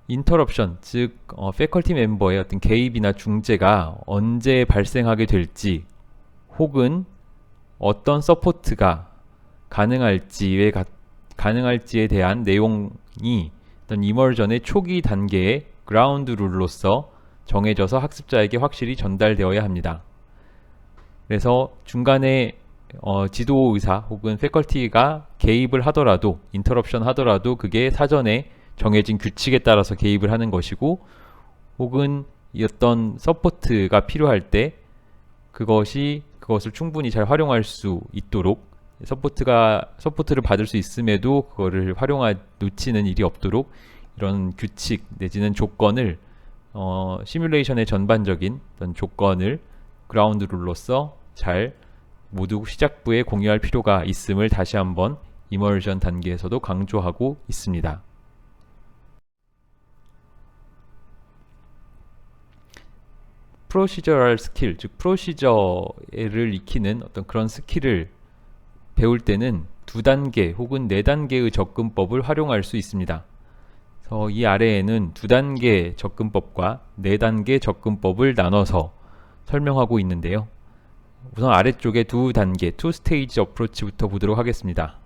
인터럽션, 즉 패컬티 멤버의 어떤 개입이나 중재가 언제 발생하게 될지, 혹은 어떤 서포트가 가능할지에 대한 내용이 어떤 이머전의 초기 단계의 그라운드 룰로서 정해져서 학습자에게 확실히 전달되어야 합니다. 그래서 중간에 지도 의사 혹은 패컬티가 개입을 하더라도, 인터럽션 하더라도 그게 사전에 정해진 규칙에 따라서 개입을 하는 것이고, 혹은 어떤 서포트가 필요할 때 그것을 충분히 잘 활용할 수 있도록, 서포트를 받을 수 있음에도 그거를 놓치는 일이 없도록 이런 규칙 내지는 조건을, 시뮬레이션의 전반적인 어떤 조건을 그라운드 룰로서 잘 모두 시작부에 공유할 필요가 있음을 다시 한번 이머전 단계에서도 강조하고 있습니다. 프로시저럴 스킬, 즉 프로시저를 익히는 어떤 그런 스킬을 배울 때는 2단계 혹은 4단계의 접근법을 활용할 수 있습니다. 그래서 이 아래에는 2단계 접근법과 4단계 접근법을 나눠서 설명하고 있는데요. 우선 아래쪽에 2단계, 2스테이지 어프로치부터 보도록 하겠습니다.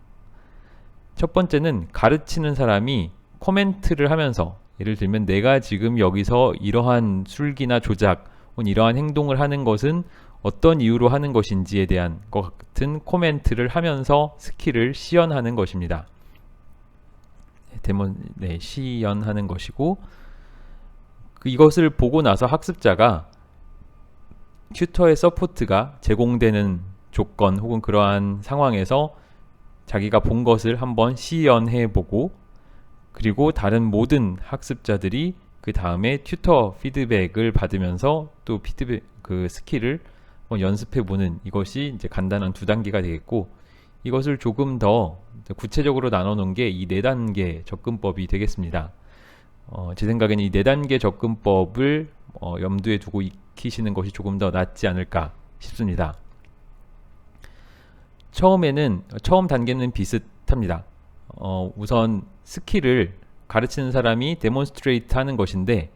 첫 번째는 가르치는 사람이 코멘트를 하면서, 예를 들면 내가 지금 여기서 이러한 술기나 조작 혹은 이러한 행동을 하는 것은 어떤 이유로 하는 것인지에 대한 것 같은 코멘트를 하면서 스킬을 시연하는 것입니다. 시연하는 것이고, 이것을 보고 나서 학습자가 튜터의 서포트가 제공되는 조건 혹은 그러한 상황에서 자기가 본 것을 한번 시연해 보고, 그리고 다른 모든 학습자들이 그 다음에 튜터 피드백을 받으면서 또 그 스킬을 연습해 보는, 이것이 이제 간단한 2단계가 되겠고, 이것을 조금 더 구체적으로 나눠 놓은 게 이 4단계 접근법이 되겠습니다. 제 생각에는 이 4단계 접근법을 염두에 두고 익히시는 것이 조금 더 낫지 않을까 싶습니다. 처음 단계는 비슷합니다. 우선 스킬을 가르치는 사람이 데몬스트레이트 하는 것인데,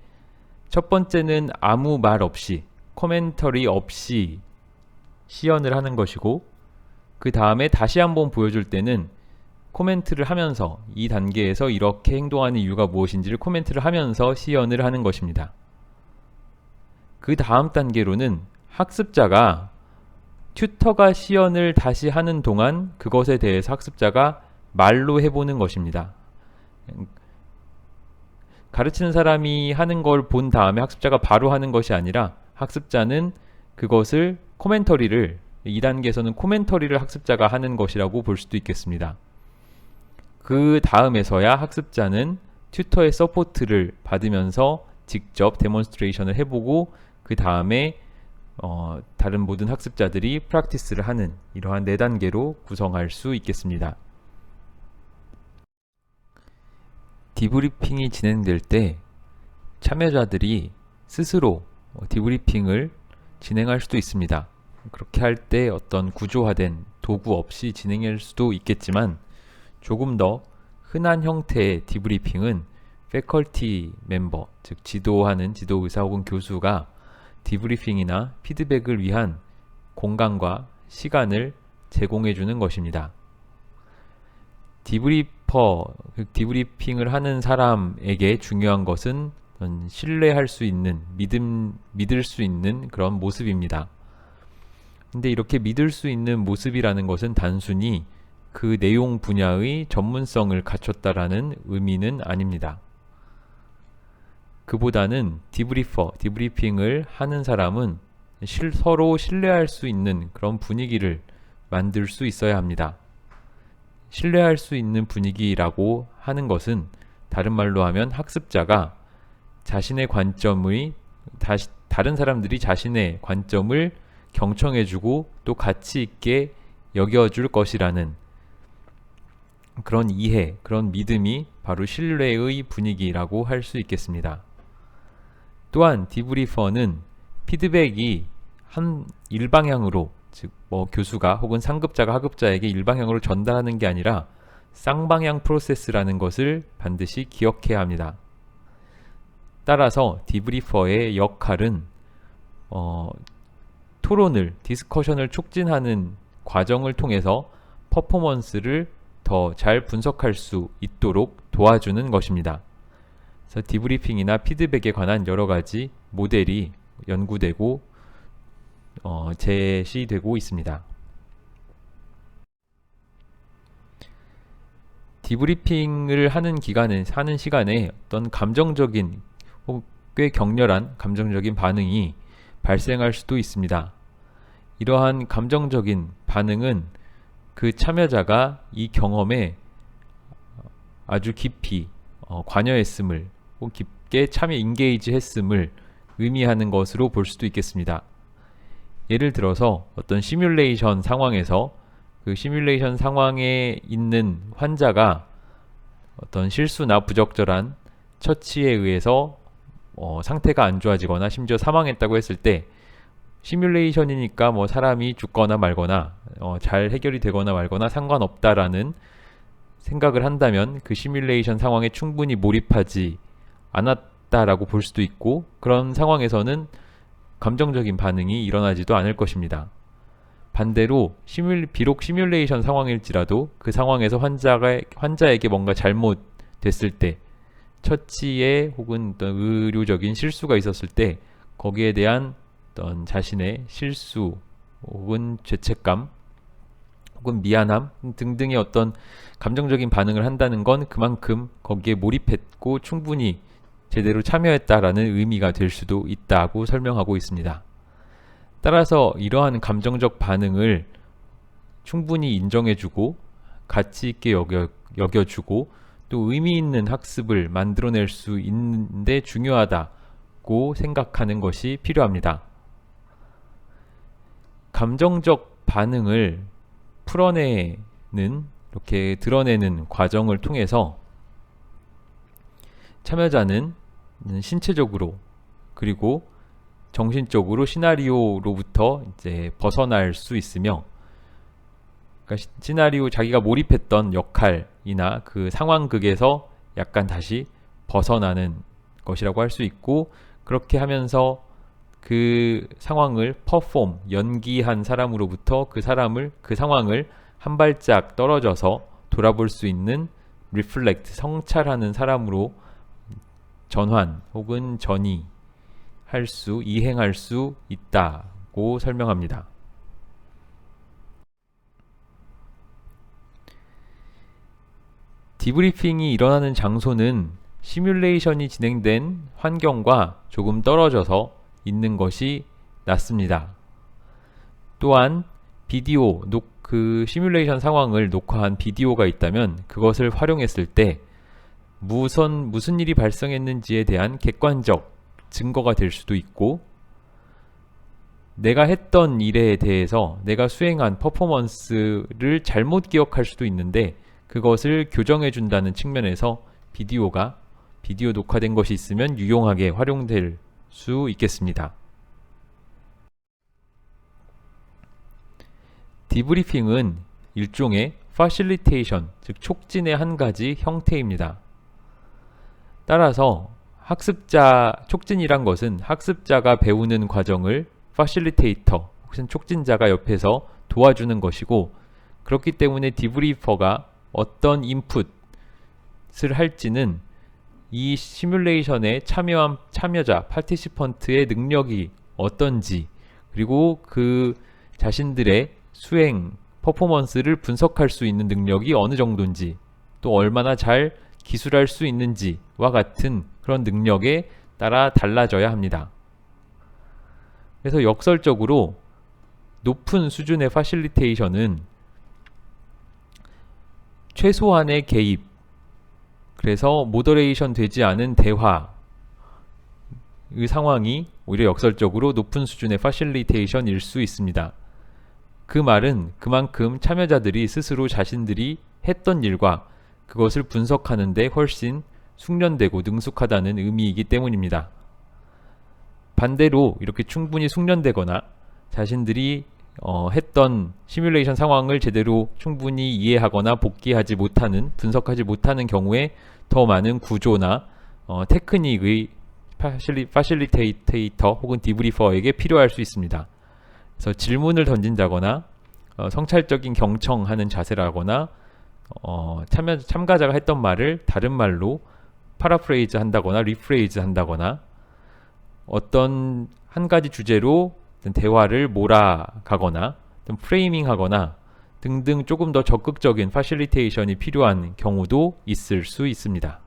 첫 번째는 아무 말 없이, 코멘터리 없이 시연을 하는 것이고, 그 다음에 다시 한번 보여줄 때는 코멘트를 하면서, 이 단계에서 이렇게 행동하는 이유가 무엇인지를 코멘트를 하면서 시연을 하는 것입니다. 그 다음 단계로는 학습자가 튜터가 시연을 다시 하는 동안 그것에 대해서 학습자가 말로 해보는 것입니다. 가르치는 사람이 하는 걸 본 다음에 학습자가 바로 하는 것이 아니라, 학습자는 그것을 코멘터리를, 2단계에서는 코멘터리를 학습자가 하는 것이라고 볼 수도 있겠습니다. 그 다음에서야 학습자는 튜터의 서포트를 받으면서 직접 데몬스트레이션을 해보고, 그 다음에 다른 모든 학습자들이 프랙티스를 하는, 이러한 4단계로 구성할 수 있겠습니다. 디브리핑이 진행될 때 참여자들이 스스로 디브리핑을 진행할 수도 있습니다. 그렇게 할 때 어떤 구조화된 도구 없이 진행할 수도 있겠지만, 조금 더 흔한 형태의 디브리핑은 패컬티 멤버, 즉 지도하는 지도의사 혹은 교수가 디브리핑이나 피드백을 위한 공간과 시간을 제공해 주는 것입니다. 디브리핑을 하는 사람에게 중요한 것은 신뢰할 수 있는, 믿을 수 있는 그런 모습입니다. 근데 이렇게 믿을 수 있는 모습이라는 것은 단순히 그 내용 분야의 전문성을 갖췄다라는 의미는 아닙니다. 그보다는 디브리핑을 하는 사람은 서로 신뢰할 수 있는 그런 분위기를 만들 수 있어야 합니다. 신뢰할 수 있는 분위기라고 하는 것은 다른 말로 하면 학습자가 자신의 관점의, 다른 사람들이 자신의 관점을 경청해주고 또 가치 있게 여겨줄 것이라는 그런 이해, 그런 믿음이 바로 신뢰의 분위기라고 할 수 있겠습니다. 또한 디브리퍼는 피드백이 한 일방향으로, 즉 교수가 혹은 상급자가 하급자에게 일방향으로 전달하는 게 아니라 쌍방향 프로세스라는 것을 반드시 기억해야 합니다. 따라서 디브리퍼의 역할은 토론을, 디스커션을 촉진하는 과정을 통해서 퍼포먼스를 더 잘 분석할 수 있도록 도와주는 것입니다. 그래서 디브리핑이나 피드백에 관한 여러 가지 모델이 연구되고 제시되고 있습니다. 디브리핑을 하는 시간에 어떤 감정적인 혹은 꽤 격렬한 감정적인 반응이 발생할 수도 있습니다. 이러한 감정적인 반응은 그 참여자가 이 경험에 아주 깊이 관여했음을 혹은 깊게 참여 인게이지 했음을 의미하는 것으로 볼 수도 있겠습니다. 예를 들어서 어떤 시뮬레이션 상황에서 그 시뮬레이션 상황에 있는 환자가 어떤 실수나 부적절한 처치에 의해서 상태가 안 좋아지거나 심지어 사망했다고 했을 때 시뮬레이션이니까 사람이 죽거나 말거나 잘 해결이 되거나 말거나 상관없다라는 생각을 한다면 그 시뮬레이션 상황에 충분히 몰입하지 않았다라고 볼 수도 있고, 그런 상황에서는 감정적인 반응이 일어나지도 않을 것입니다. 반대로 비록 시뮬레이션 상황일지라도 그 상황에서 환자에게 뭔가 잘못됐을 때, 처치에 혹은 어떤 의료적인 실수가 있었을 때 거기에 대한 어떤 자신의 실수 혹은 죄책감 혹은 미안함 등등의 어떤 감정적인 반응을 한다는 건 그만큼 거기에 몰입했고 충분히 제대로 참여했다라는 의미가 될 수도 있다고 설명하고 있습니다. 따라서 이러한 감정적 반응을 충분히 인정해주고 가치 있게 여겨주고 또 의미 있는 학습을 만들어낼 수 있는데 중요하다고 생각하는 것이 필요합니다. 감정적 반응을 이렇게 드러내는 과정을 통해서 참여자는 신체적으로 그리고 정신적으로 시나리오로부터 이제 벗어날 수 있으며, 그러니까 시나리오 자기가 몰입했던 역할이나 그 상황극에서 약간 다시 벗어나는 것이라고 할 수 있고, 그렇게 하면서 그 상황을 연기한 사람으로부터 그 상황을 한 발짝 떨어져서 돌아볼 수 있는 성찰하는 사람으로 전환 혹은 이행할 수 있다고 설명합니다. 디브리핑이 일어나는 장소는 시뮬레이션이 진행된 환경과 조금 떨어져서 있는 것이 낫습니다. 또한 그 시뮬레이션 상황을 녹화한 비디오가 있다면 그것을 활용했을 때 무슨 일이 발생했는지에 대한 객관적 증거가 될 수도 있고, 내가 했던 일에 대해서 내가 수행한 퍼포먼스를 잘못 기억할 수도 있는데 그것을 교정해 준다는 측면에서 비디오 녹화된 것이 있으면 유용하게 활용될 수 있겠습니다. 디브리핑은 일종의 파실리테이션, 즉 촉진의 한 가지 형태입니다. 따라서 촉진이란 것은 학습자가 배우는 과정을 파실리테이터, 혹은 촉진자가 옆에서 도와주는 것이고, 그렇기 때문에 디브리퍼가 어떤 인풋을 할지는 이 시뮬레이션에 참여한 참여자, 파티시펀트의 능력이 어떤지, 그리고 그 자신들의 수행, 퍼포먼스를 분석할 수 있는 능력이 어느 정도인지, 또 얼마나 잘 기술할 수 있는지와 같은 그런 능력에 따라 달라져야 합니다. 그래서 역설적으로 높은 수준의 파실리테이션은 최소한의 개입, 그래서 모더레이션 되지 않은 대화를 상황이 오히려 역설적으로 높은 수준의 파실리테이션일 수 있습니다. 그 말은 그만큼 참여자들이 스스로 자신들이 했던 일과 그것을 분석하는 데 훨씬 숙련되고 능숙하다는 의미이기 때문입니다. 반대로 이렇게 충분히 숙련되거나 자신들이 했던 시뮬레이션 상황을 제대로 충분히 이해하거나 복귀하지 못하는, 분석하지 못하는 경우에 더 많은 구조나 테크닉의 파실리테이터 혹은 디브리퍼에게 필요할 수 있습니다. 그래서 질문을 던진다거나 성찰적인 경청하는 자세라거나 참가자가 했던 말을 다른 말로 파라프레이즈 한다거나 리프레이즈 한다거나 어떤 한 가지 주제로 대화를 몰아가거나 프레이밍 하거나 등등 조금 더 적극적인 파실리테이션이 필요한 경우도 있을 수 있습니다.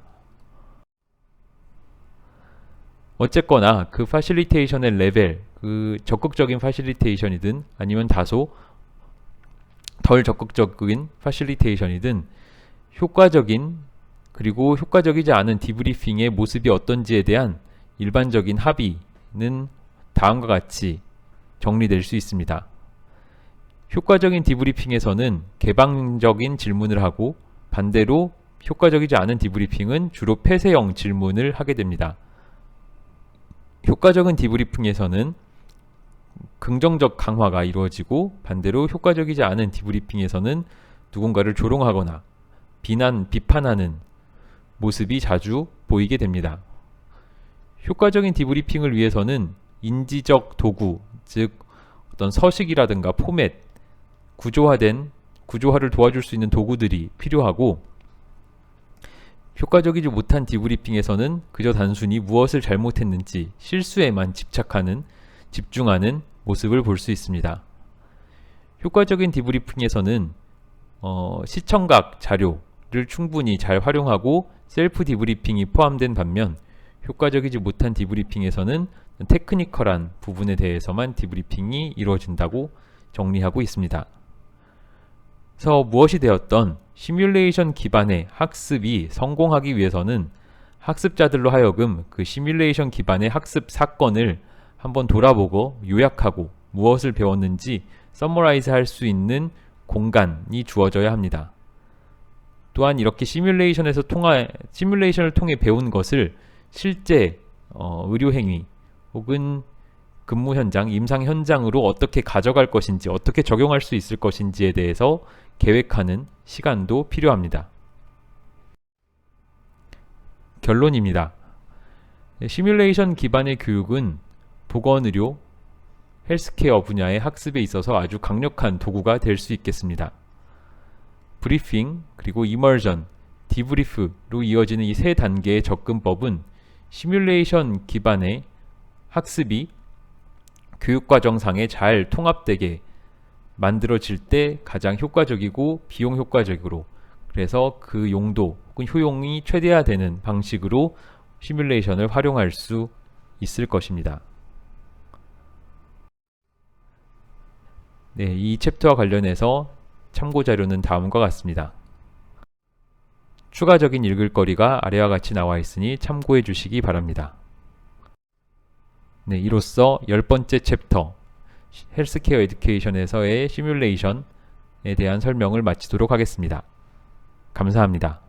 어쨌거나 그 파실리테이션의 레벨, 그 적극적인 파실리테이션이든 아니면 다소 덜 적극적인 파실리테이션이든 효과적인 그리고 효과적이지 않은 디브리핑의 모습이 어떤지에 대한 일반적인 합의는 다음과 같이 정리될 수 있습니다. 효과적인 디브리핑에서는 개방적인 질문을 하고 반대로 효과적이지 않은 디브리핑은 주로 폐쇄형 질문을 하게 됩니다. 효과적인 디브리핑에서는 긍정적 강화가 이루어지고 반대로 효과적이지 않은 디브리핑에서는 누군가를 조롱하거나 비판하는 모습이 자주 보이게 됩니다. 효과적인 디브리핑을 위해서는 인지적 도구, 즉 어떤 서식이라든가 포맷, 구조화를 도와줄 수 있는 도구들이 필요하고 효과적이지 못한 디브리핑에서는 그저 단순히 무엇을 잘못했는지 실수에만 집중하는 모습을 볼 수 있습니다. 효과적인 디브리핑에서는 시청각 자료를 충분히 잘 활용하고 셀프 디브리핑이 포함된 반면 효과적이지 못한 디브리핑에서는 테크니컬한 부분에 대해서만 디브리핑이 이루어진다고 정리하고 있습니다. 그래서 무엇이 되었던 시뮬레이션 기반의 학습이 성공하기 위해서는 학습자들로 하여금 그 시뮬레이션 기반의 학습 사건을 한번 돌아보고 요약하고 무엇을 배웠는지 서머라이즈 할 수 있는 공간이 주어져야 합니다. 또한 이렇게 시뮬레이션을 통해 배운 것을 실제 의료행위 혹은 근무 현장, 임상 현장으로 어떻게 가져갈 것인지, 어떻게 적용할 수 있을 것인지에 대해서 계획하는 시간도 필요합니다. 결론입니다. 시뮬레이션 기반의 교육은 보건의료, 헬스케어 분야의 학습에 있어서 아주 강력한 도구가 될 수 있겠습니다. 브리핑, 그리고 이머전, 디브리프로 이어지는 이 세 단계의 접근법은 시뮬레이션 기반의 학습이 교육과정상에 잘 통합되게 만들어질 때 가장 효과적이고 비용 효과적으로, 그래서 그 용도 혹은 효용이 최대화되는 방식으로 시뮬레이션을 활용할 수 있을 것입니다. 네, 이 챕터와 관련해서 참고 자료는 다음과 같습니다. 추가적인 읽을 거리가 아래와 같이 나와 있으니 참고해 주시기 바랍니다. 네, 이로써 10번째 챕터 헬스케어 에듀케이션에서의 시뮬레이션에 대한 설명을 마치도록 하겠습니다. 감사합니다.